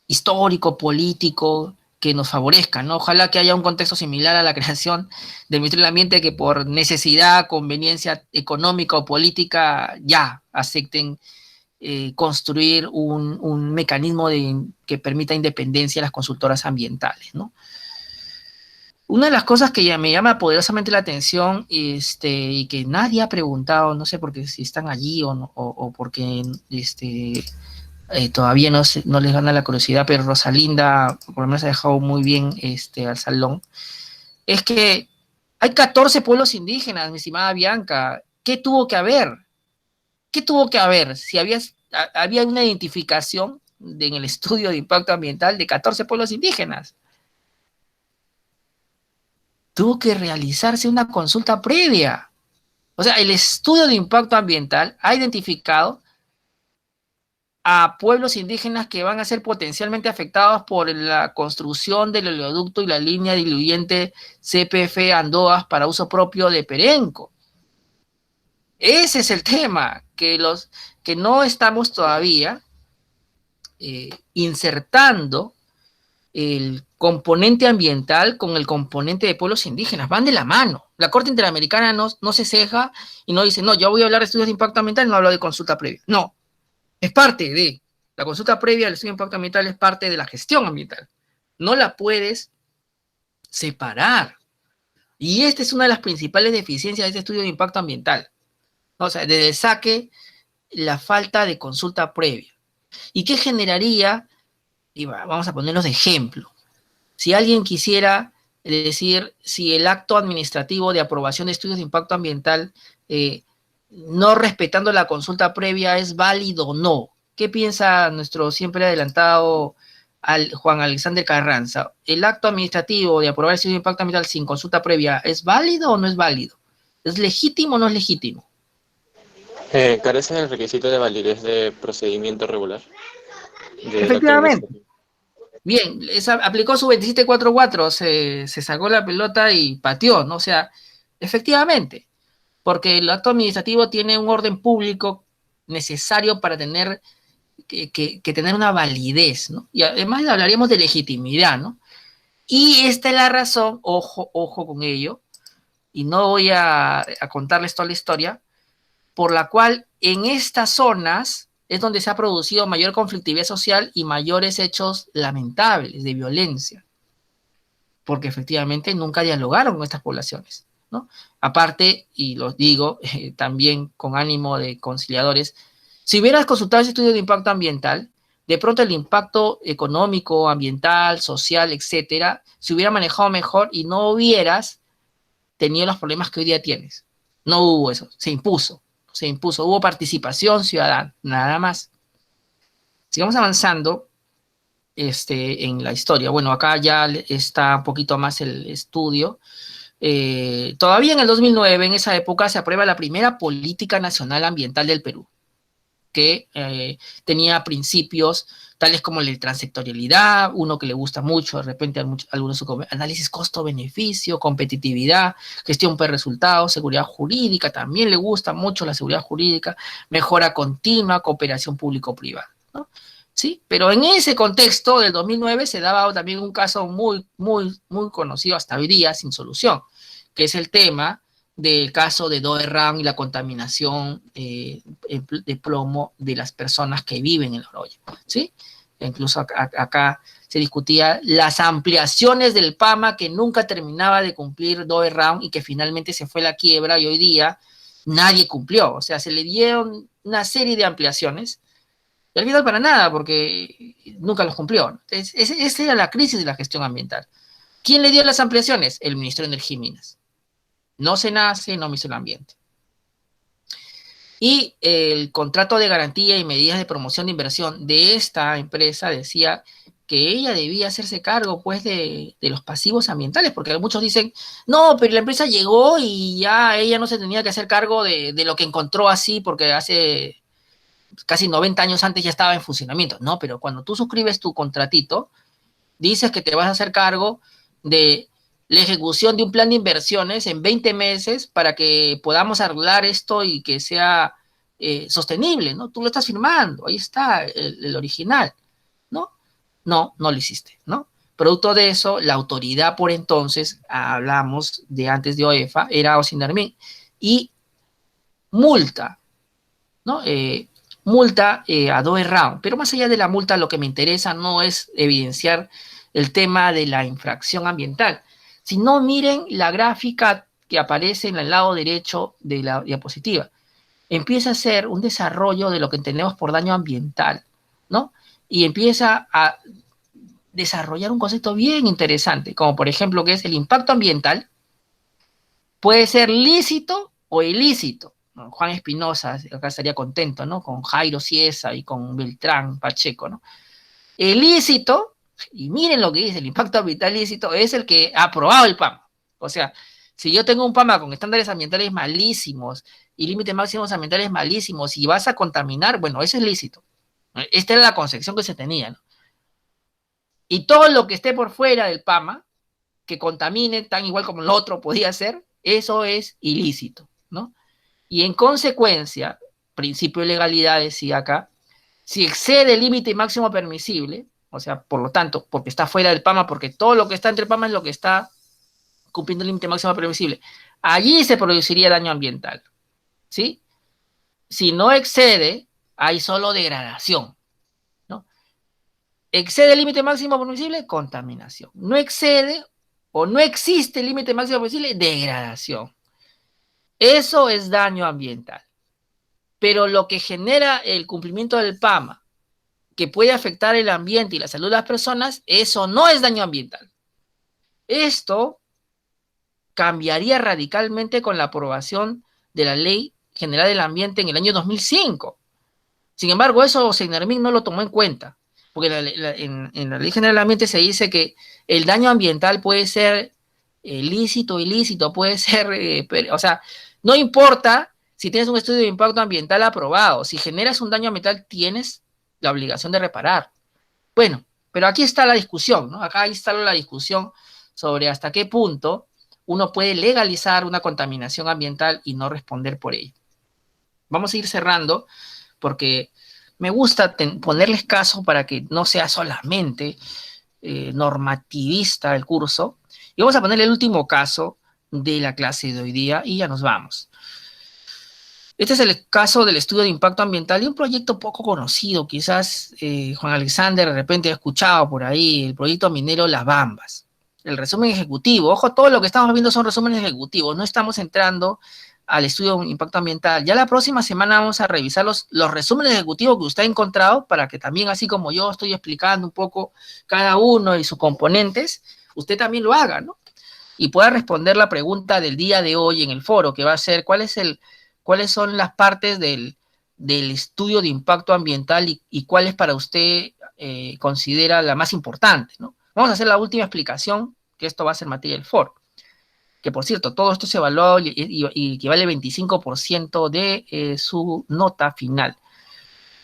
histórico, político, que nos favorezca, ¿no? Ojalá que haya un contexto similar a la creación del Ministerio del Ambiente, que por necesidad, conveniencia económica o política ya acepten construir un mecanismo que permita independencia a las consultoras ambientales, ¿no? Una de las cosas que ya me llama poderosamente la atención, y que nadie ha preguntado, no sé por qué si están allí o, no, o porque todavía no les gana la curiosidad, pero Rosalinda por lo menos ha dejado muy bien al salón, es que hay 14 pueblos indígenas, mi estimada Bianca. ¿Qué tuvo que haber? ¿Qué tuvo que haber? Si había una identificación en el estudio de impacto ambiental de 14 pueblos indígenas. Tuvo que realizarse una consulta previa. O sea, el estudio de impacto ambiental ha identificado a pueblos indígenas que van a ser potencialmente afectados por la construcción del oleoducto y la línea diluyente CPF Andoas para uso propio de Perenco. Ese es el tema, que no estamos todavía insertando el componente ambiental con el componente de pueblos indígenas, van de la mano. La Corte Interamericana no se ceja y no dice, no, yo voy a hablar de estudios de impacto ambiental y no hablo de consulta previa. No, es parte de la consulta previa del estudio de impacto ambiental, es parte de la gestión ambiental. No la puedes separar. Y esta es una de las principales deficiencias de este estudio de impacto ambiental. O sea, desde el saque, la falta de consulta previa. ¿Y qué generaría? Y vamos a ponerlos de ejemplo. Si alguien quisiera decir si el acto administrativo de aprobación de estudios de impacto ambiental, no respetando la consulta previa, es válido o no. ¿Qué piensa nuestro siempre adelantado Juan Alexander Carranza? ¿El acto administrativo de aprobar el estudio de impacto ambiental sin consulta previa es válido o no es válido? ¿Es legítimo o no es legítimo? ¿Carece del requisito de validez de procedimiento regular? Efectivamente. Bien, aplicó su 27-4-4, se sacó la pelota y pateó, ¿no? O sea, efectivamente, porque el acto administrativo tiene un orden público necesario para tener que tener una validez, ¿no? Y además hablaríamos de legitimidad, ¿no? Y esta es la razón, ojo con ello, y no voy a contarles toda la historia, por la cual en estas zonas es donde se ha producido mayor conflictividad social y mayores hechos lamentables de violencia, porque efectivamente nunca dialogaron con estas poblaciones, ¿no? Aparte, y los digo también con ánimo de conciliadores, si hubieras consultado ese estudio de impacto ambiental, de pronto el impacto económico, ambiental, social, etcétera, se hubiera manejado mejor y no hubieras tenido los problemas que hoy día tienes. No hubo eso, se impuso, hubo participación ciudadana, nada más. Sigamos avanzando en la historia. Bueno, acá ya está un poquito más el estudio. Todavía en el 2009, en esa época, se aprueba la primera política nacional ambiental del Perú, que tenía principios tales como la transectorialidad, uno que le gusta mucho, de repente a algunos, análisis costo-beneficio, competitividad, gestión por resultados, seguridad jurídica, también le gusta mucho la seguridad jurídica, mejora continua, cooperación público-privada, ¿no? Sí, pero en ese contexto del 2009 se daba también un caso muy, muy, muy conocido hasta hoy día, sin solución, que es el tema del caso de Doerran y la contaminación de plomo de las personas que viven en el Oroya, ¿sí? Incluso acá se discutía las ampliaciones del PAMA que nunca terminaba de cumplir Doerran y que finalmente se fue a la quiebra y hoy día nadie cumplió. O sea, se le dieron una serie de ampliaciones y al final para nada porque nunca los cumplió, ¿no? Entonces, esa era la crisis de la gestión ambiental. ¿Quién le dio las ampliaciones? El Ministro de Energía y Minas. No se nace, no me hizo el ambiente. Y el contrato de garantía y medidas de promoción de inversión de esta empresa decía que ella debía hacerse cargo, pues, de los pasivos ambientales, porque muchos dicen, no, pero la empresa llegó y ya ella no se tenía que hacer cargo de lo que encontró así, porque hace casi 90 años antes ya estaba en funcionamiento. No, pero cuando tú suscribes tu contratito, dices que te vas a hacer cargo de la ejecución de un plan de inversiones en 20 meses para que podamos arreglar esto y que sea sostenible, ¿no? Tú lo estás firmando, ahí está el original, ¿no? No lo hiciste, ¿no? Producto de eso, la autoridad por entonces, hablamos de antes de OEFA, era Osindarmín, y multa, ¿no? Multa a Doerran, pero más allá de la multa, lo que me interesa no es evidenciar el tema de la infracción ambiental, Si no, miren la gráfica que aparece en el lado derecho de la diapositiva. Empieza a ser un desarrollo de lo que entendemos por daño ambiental, ¿no? Y empieza a desarrollar un concepto bien interesante, como por ejemplo que es el impacto ambiental, puede ser lícito o ilícito. ¿No? Juan Espinosa acá estaría contento, ¿no? Con Jairo Ciesa y con Beltrán Pacheco, ¿no? El lícito, y miren lo que dice, el impacto ambiental lícito es el que ha aprobado el PAMA. O sea, si yo tengo un PAMA con estándares ambientales malísimos y límites máximos ambientales malísimos y vas a contaminar, bueno, eso es lícito. Esta era la concepción que se tenía, ¿no? Y todo lo que esté por fuera del PAMA, que contamine tan igual como el otro podía ser, eso es ilícito, ¿no? Y en consecuencia, principio de legalidad decía acá, si excede el límite máximo permisible, o sea, por lo tanto, porque está fuera del PAMA, porque todo lo que está entre el PAMA es lo que está cumpliendo el límite máximo permisible, allí se produciría daño ambiental, ¿sí? Si no excede, hay solo degradación, ¿no? Excede el límite máximo permisible, contaminación. No excede o no existe el límite máximo permisible, degradación. Eso es daño ambiental. Pero lo que genera el cumplimiento del PAMA, que puede afectar el ambiente y la salud de las personas, eso no es daño ambiental. Esto cambiaría radicalmente con la aprobación de la Ley General del Ambiente en el año 2005. Sin embargo, eso Señormín no lo tomó en cuenta, porque en la Ley General del Ambiente se dice que el daño ambiental puede ser lícito, ilícito, puede ser, o sea, no importa si tienes un estudio de impacto ambiental aprobado, si generas un daño ambiental tienes la obligación de reparar. Bueno, pero aquí está la discusión, ¿no? Acá está la discusión sobre hasta qué punto uno puede legalizar una contaminación ambiental y no responder por ello. Vamos a ir cerrando porque me gusta ponerles caso para que no sea solamente normativista el curso. Y vamos a ponerle el último caso de la clase de hoy día y ya nos vamos. Este es el caso del estudio de impacto ambiental de un proyecto poco conocido. Quizás Juan Alexander de repente ha escuchado por ahí el proyecto minero Las Bambas. El resumen ejecutivo. Ojo, todo lo que estamos viendo son resúmenes ejecutivos. No estamos entrando al estudio de impacto ambiental. Ya la próxima semana vamos a revisar los resúmenes ejecutivos que usted ha encontrado para que también, así como yo estoy explicando un poco cada uno y sus componentes, usted también lo haga, ¿no? Y pueda responder la pregunta del día de hoy en el foro, que va a ser cuáles son las partes del estudio de impacto ambiental y cuáles para usted considera la más importante, ¿no? Vamos a hacer la última explicación, que esto va a ser materia del foro. Que por cierto, todo esto se evaluó y equivale al 25% de su nota final.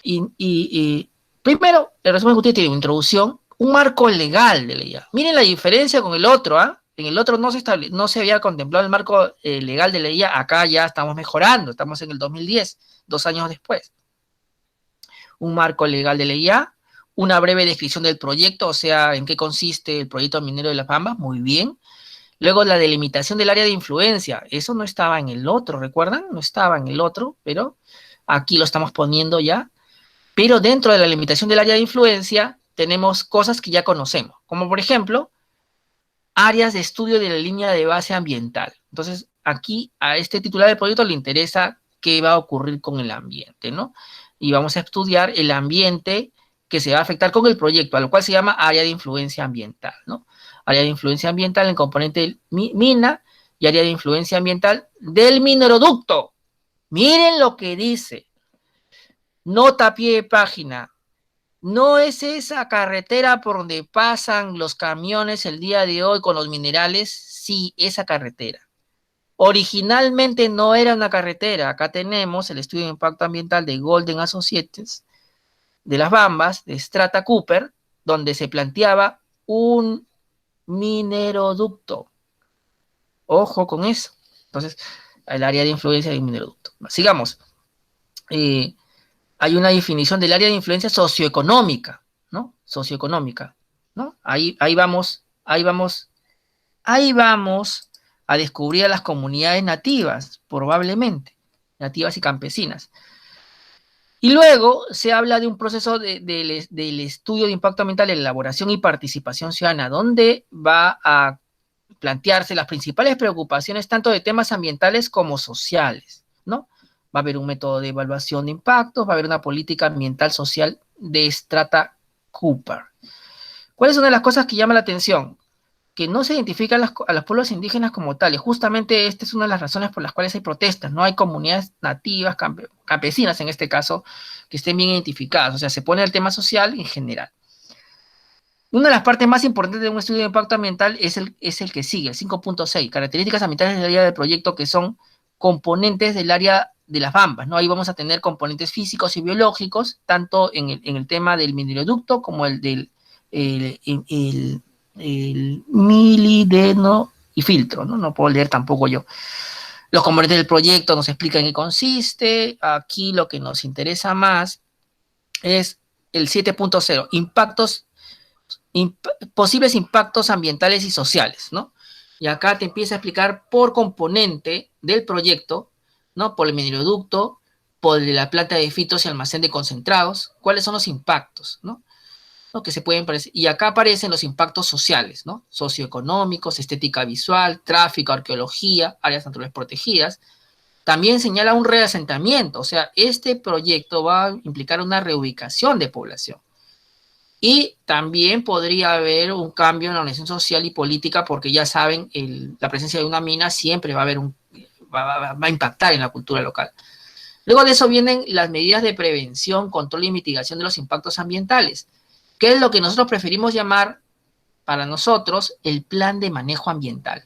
Y primero, el resumen ejecutivo tiene una introducción, un marco legal de la IA. Miren la diferencia con el otro, ¿ah? En el otro no se había contemplado el marco legal de la IA, acá ya estamos mejorando, estamos en el 2010, 2 años después. Un marco legal de la IA, una breve descripción del proyecto, o sea, en qué consiste el proyecto minero de Las Bambas, muy bien. Luego la delimitación del área de influencia, eso no estaba en el otro, ¿recuerdan? No estaba en el otro, pero aquí lo estamos poniendo ya. Pero dentro de la limitación del área de influencia tenemos cosas que ya conocemos, como por ejemplo, áreas de estudio de la línea de base ambiental. Entonces, aquí a este titular del proyecto le interesa qué va a ocurrir con el ambiente, ¿no? Y vamos a estudiar el ambiente que se va a afectar con el proyecto, a lo cual se llama área de influencia ambiental, ¿no? Área de influencia ambiental en componente mina y área de influencia ambiental del mineroducto. Miren lo que dice. Nota a pie de página. No es esa carretera por donde pasan los camiones el día de hoy con los minerales. Sí, esa carretera. Originalmente no era una carretera. Acá tenemos el estudio de impacto ambiental de Golden Associates, de Las Bambas, de Strata Cooper, donde se planteaba un mineroducto. Ojo con eso. Entonces, el área de influencia del mineroducto. Sigamos. Hay una definición del área de influencia socioeconómica, ¿no? Socioeconómica, ¿no? Ahí vamos a descubrir a las comunidades nativas, probablemente, nativas y campesinas. Y luego se habla de un proceso del estudio de impacto ambiental, elaboración y participación ciudadana, donde va a plantearse las principales preocupaciones tanto de temas ambientales como sociales, ¿no? Va a haber un método de evaluación de impactos, va a haber una política ambiental social de Strata Cooper. ¿Cuál es una de las cosas que llama la atención? Que no se identifican a los pueblos indígenas como tales. Justamente esta es una de las razones por las cuales hay protestas. No hay comunidades nativas, campesinas en este caso, que estén bien identificadas. O sea, se pone el tema social en general. Una de las partes más importantes de un estudio de impacto ambiental es el que sigue, el 5.6, características ambientales del área del proyecto, que son componentes del área de las bambas, ¿no? Ahí vamos a tener componentes físicos y biológicos, tanto en el tema del mineroducto como el del el milideno y filtro, ¿no? No puedo leer tampoco yo. Los componentes del proyecto nos explican en qué consiste. Aquí lo que nos interesa más es el 7.0, posibles impactos ambientales y sociales, ¿no? Y acá te empieza a explicar por componente del proyecto, ¿no? Por el mineroducto, por la planta de fitos y almacén de concentrados, cuáles son los impactos, ¿no? Que se pueden parecer. Y acá aparecen los impactos sociales, ¿no? Socioeconómicos, estética visual, tráfico, arqueología, áreas naturales protegidas. También señala un reasentamiento, o sea, este proyecto va a implicar una reubicación de población. Y también podría haber un cambio en la organización social y política, porque ya saben, la presencia de una mina siempre va a impactar en la cultura local. Luego de eso vienen las medidas de prevención, control y mitigación de los impactos ambientales, que es lo que nosotros preferimos llamar, para nosotros, el plan de manejo ambiental.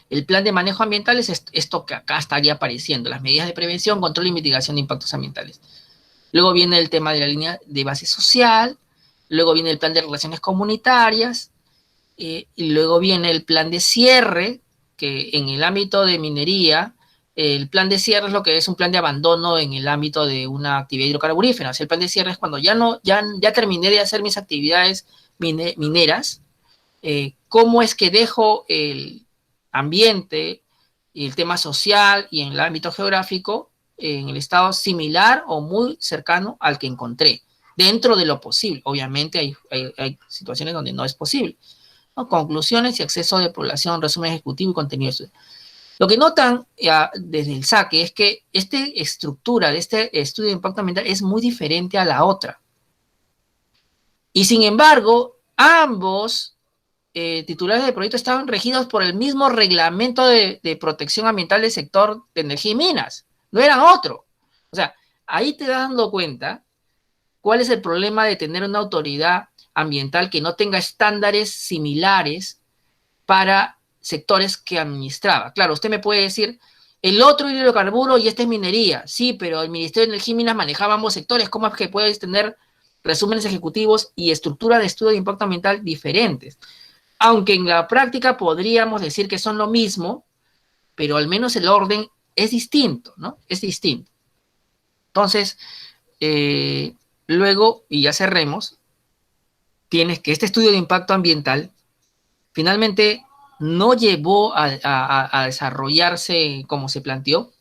El plan de manejo ambiental es esto que acá estaría apareciendo, las medidas de prevención, control y mitigación de impactos ambientales. Luego viene el tema de la línea de base social, luego viene el plan de relaciones comunitarias, y luego viene el plan de cierre, que en el ámbito de minería, el plan de cierre es lo que es un plan de abandono en el ámbito de una actividad hidrocarburífera. O sea, el plan de cierre es cuando ya terminé de hacer mis actividades mineras, cómo es que dejo el ambiente y el tema social y en el ámbito geográfico en el estado similar o muy cercano al que encontré, dentro de lo posible. Obviamente hay situaciones donde no es posible, ¿no? Conclusiones y acceso de población, resumen ejecutivo y contenido. Lo que notan desde el saque es que esta estructura de este estudio de impacto ambiental es muy diferente a la otra. Y sin embargo, ambos titulares del proyecto estaban regidos por el mismo reglamento de protección ambiental del sector de energía y minas. No eran otro. O sea, ahí te das dando cuenta cuál es el problema de tener una autoridad ambiental que no tenga estándares similares para sectores que administraba. Claro, usted me puede decir, el otro hidrocarburo y este es minería. Sí, pero el Ministerio de Energía y Minas manejaba ambos sectores. ¿Cómo es que puedes tener resúmenes ejecutivos y estructura de estudio de impacto ambiental diferentes? Aunque en la práctica podríamos decir que son lo mismo, pero al menos el orden es distinto, ¿no? Es distinto. Entonces, luego, y ya cerremos, tienes que este estudio de impacto ambiental finalmente no llevó a desarrollarse como se planteó,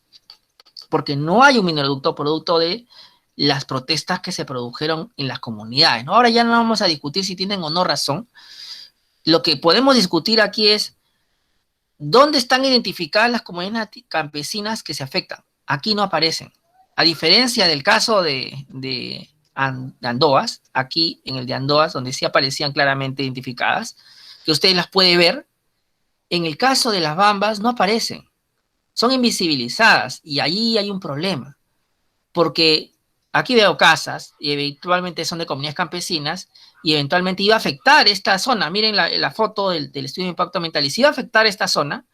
porque no hay un mineroducto producto de las protestas que se produjeron en las comunidades, ¿no? Ahora ya no vamos a discutir si tienen o no razón. Lo que podemos discutir aquí es dónde están identificadas las comunidades campesinas que se afectan. Aquí no aparecen. A diferencia del caso de Andoas, aquí en el de Andoas, donde sí aparecían claramente identificadas, que ustedes las pueden ver, en el caso de las bambas no aparecen. Son invisibilizadas y ahí hay un problema. Porque aquí veo casas y eventualmente son de comunidades campesinas y eventualmente iba a afectar esta zona. Miren la foto del estudio de impacto ambiental. Y si iba a afectar esta zona,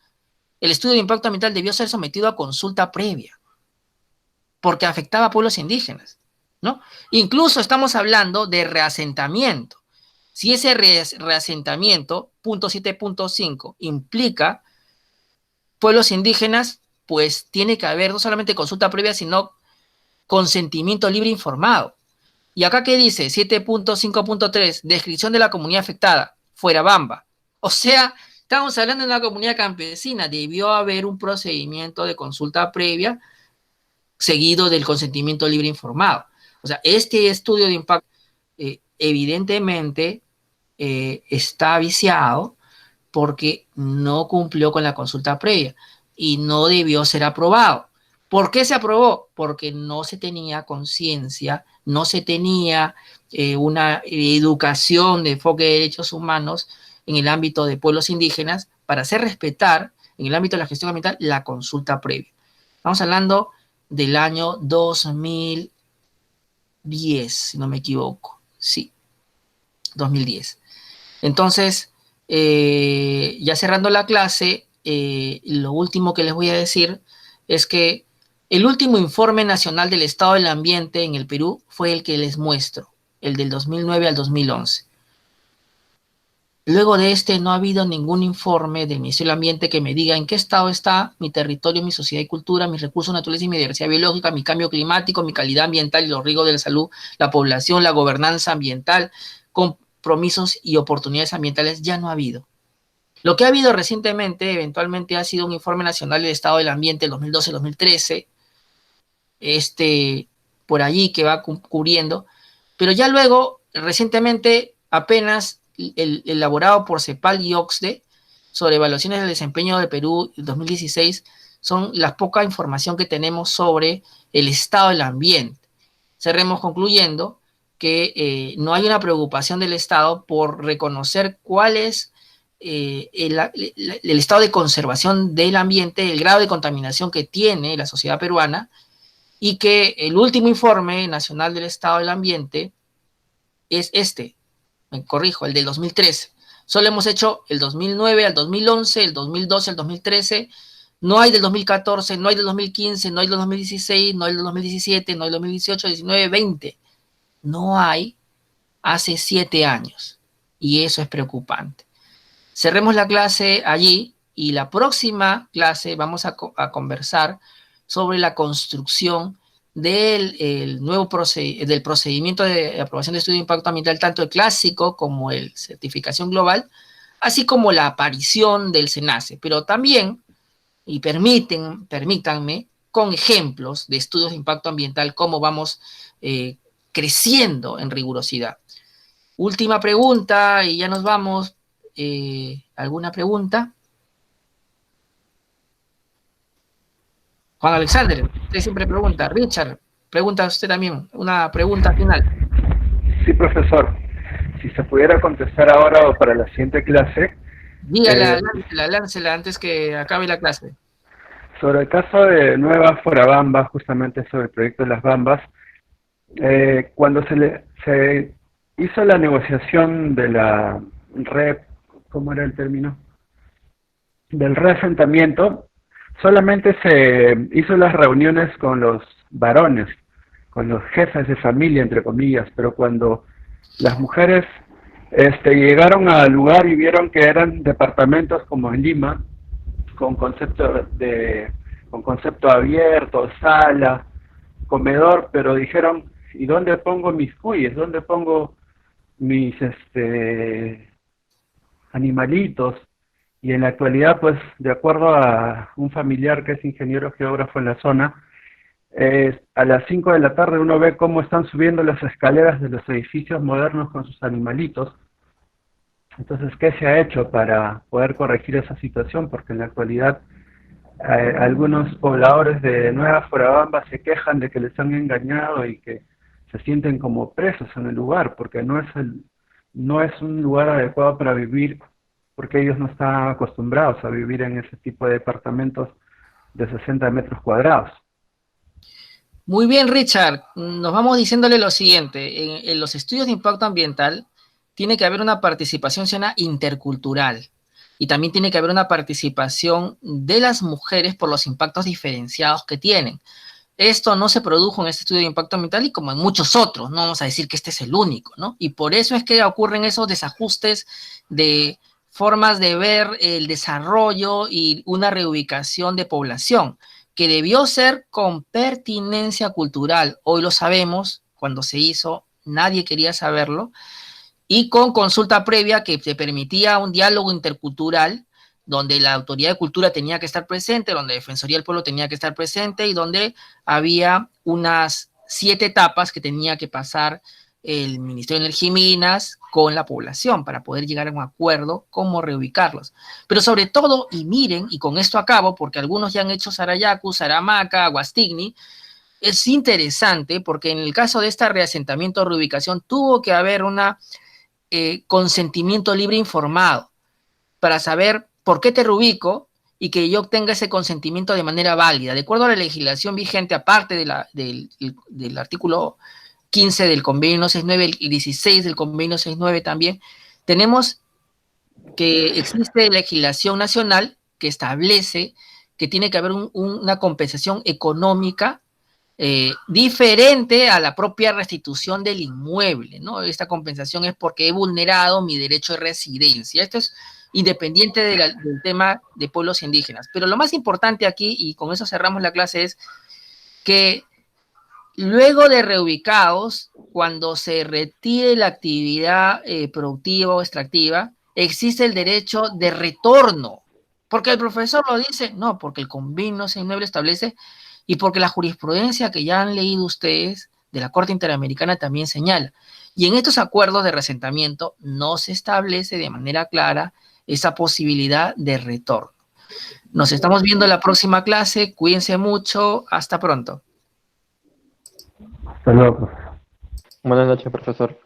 el estudio de impacto ambiental debió ser sometido a consulta previa, porque afectaba a pueblos indígenas, ¿no? Incluso estamos hablando de reasentamiento. Si ese reasentamiento, punto 7.5, implica pueblos indígenas, pues tiene que haber no solamente consulta previa, sino consentimiento libre informado. ¿Y acá qué dice? 7.5.3, descripción de la comunidad afectada, fuera bamba. O sea, estamos hablando de una comunidad campesina, debió haber un procedimiento de consulta previa seguido del consentimiento libre informado. O sea, este estudio de impacto evidentemente está viciado porque no cumplió con la consulta previa y no debió ser aprobado. ¿Por qué se aprobó? Porque no se tenía conciencia, no se tenía una educación de enfoque de derechos humanos en el ámbito de pueblos indígenas para hacer respetar en el ámbito de la gestión ambiental la consulta previa. Estamos hablando del año 2010, si no me equivoco. Sí, 2010. Entonces, ya cerrando la clase, lo último que les voy a decir es que el último informe nacional del estado del ambiente en el Perú fue el que les muestro, el del 2009 al 2011. Luego de este no ha habido ningún informe del Ministerio del Ambiente que me diga en qué estado está mi territorio, mi sociedad y cultura, mis recursos naturales y mi diversidad biológica, mi cambio climático, mi calidad ambiental y los riesgos de la salud, la población, la gobernanza ambiental, compromisos y oportunidades ambientales. Ya no ha habido. Lo que ha habido recientemente, eventualmente, ha sido un informe nacional del estado del ambiente del 2012-2013, por allí que va cubriendo, pero ya luego, recientemente, apenas elaborado por CEPAL y OCDE sobre evaluaciones del desempeño de Perú en 2016, son la poca información que tenemos sobre el estado del ambiente. Cerremos concluyendo que no hay una preocupación del Estado por reconocer cuál es el estado de conservación del ambiente, el grado de contaminación que tiene la sociedad peruana, y que el último informe nacional del estado del ambiente es me corrijo, el del 2013. Solo hemos hecho el 2009 al 2011, el 2012 al 2013, no hay del 2014, no hay del 2015, no hay del 2016, no hay del 2017, no hay del 2018, 19, 20. No hay hace 7 años, y eso es preocupante. Cerremos la clase allí, y la próxima clase vamos a conversar sobre la construcción del nuevo del procedimiento de aprobación de estudio de impacto ambiental, tanto el clásico como el certificación global, así como la aparición del SENACE, pero también, y permítanme, con ejemplos de estudios de impacto ambiental, cómo vamos creciendo en rigurosidad. Última pregunta, y ya nos vamos. ¿Alguna pregunta? Juan Alexander, usted siempre pregunta. Richard, pregunta usted también. Una pregunta final. Sí, profesor. Si se pudiera contestar ahora o para la siguiente clase. Dígala, láncela antes que acabe la clase. Sobre el caso de Nueva Forabamba, justamente sobre el proyecto de las Bambas, cuando se hizo la negociación de la ¿cómo era el término? Del reasentamiento, solamente se hizo las reuniones con los varones, con los jefes de familia, entre comillas, pero cuando las mujeres llegaron al lugar y vieron que eran departamentos como en Lima, con concepto abierto, sala, comedor, pero dijeron, ¿y dónde pongo mis cuyes? ¿Dónde pongo mis animalitos? Y en la actualidad, pues, de acuerdo a un familiar que es ingeniero geógrafo en la zona, a las 5 de la tarde uno ve cómo están subiendo las escaleras de los edificios modernos con sus animalitos. Entonces, ¿qué se ha hecho para poder corregir esa situación? Porque en la actualidad algunos pobladores de Nueva Forabamba se quejan de que les han engañado y que se sienten como presos en el lugar, porque no es un lugar adecuado para vivir, porque ellos no están acostumbrados a vivir en ese tipo de departamentos de 60 metros cuadrados. Muy bien, Richard. Nos vamos diciéndole lo siguiente. En los estudios de impacto ambiental tiene que haber una participación ciudadana intercultural, y también tiene que haber una participación de las mujeres por los impactos diferenciados que tienen. Esto no se produjo en este estudio de impacto ambiental y como en muchos otros, no vamos a decir que este es el único, ¿no? Y por eso es que ocurren esos desajustes de formas de ver el desarrollo y una reubicación de población, que debió ser con pertinencia cultural. Hoy lo sabemos, cuando se hizo nadie quería saberlo, y con consulta previa que te permitía un diálogo intercultural, donde la Autoridad de Cultura tenía que estar presente, donde la Defensoría del Pueblo tenía que estar presente, y donde había unas 7 etapas que tenía que pasar el Ministerio de Energía y Minas, con la población para poder llegar a un acuerdo cómo reubicarlos. Pero sobre todo, y miren, y con esto acabo, porque algunos ya han hecho Sarayaku, Saramaca, Guastigni, es interesante porque en el caso de este reasentamiento o reubicación tuvo que haber un consentimiento libre informado para saber por qué te reubico y que yo obtenga ese consentimiento de manera válida. De acuerdo a la legislación vigente, aparte del artículo 15 del convenio 69 y 16 del convenio 69 también, tenemos que existe legislación nacional que establece que tiene que haber una compensación económica diferente a la propia restitución del inmueble, ¿no? Esta compensación es porque he vulnerado mi derecho de residencia. Esto es independiente del tema de pueblos indígenas. Pero lo más importante aquí, y con eso cerramos la clase, es que luego de reubicados, cuando se retire la actividad productiva o extractiva, existe el derecho de retorno. Porque el profesor lo dice, no, porque el convenio 69 establece y porque la jurisprudencia que ya han leído ustedes de la Corte Interamericana también señala. Y en estos acuerdos de reasentamiento no se establece de manera clara esa posibilidad de retorno. Nos estamos viendo en la próxima clase. Cuídense mucho. Hasta pronto. Hasta luego, profesor. Buenas noches, profesor.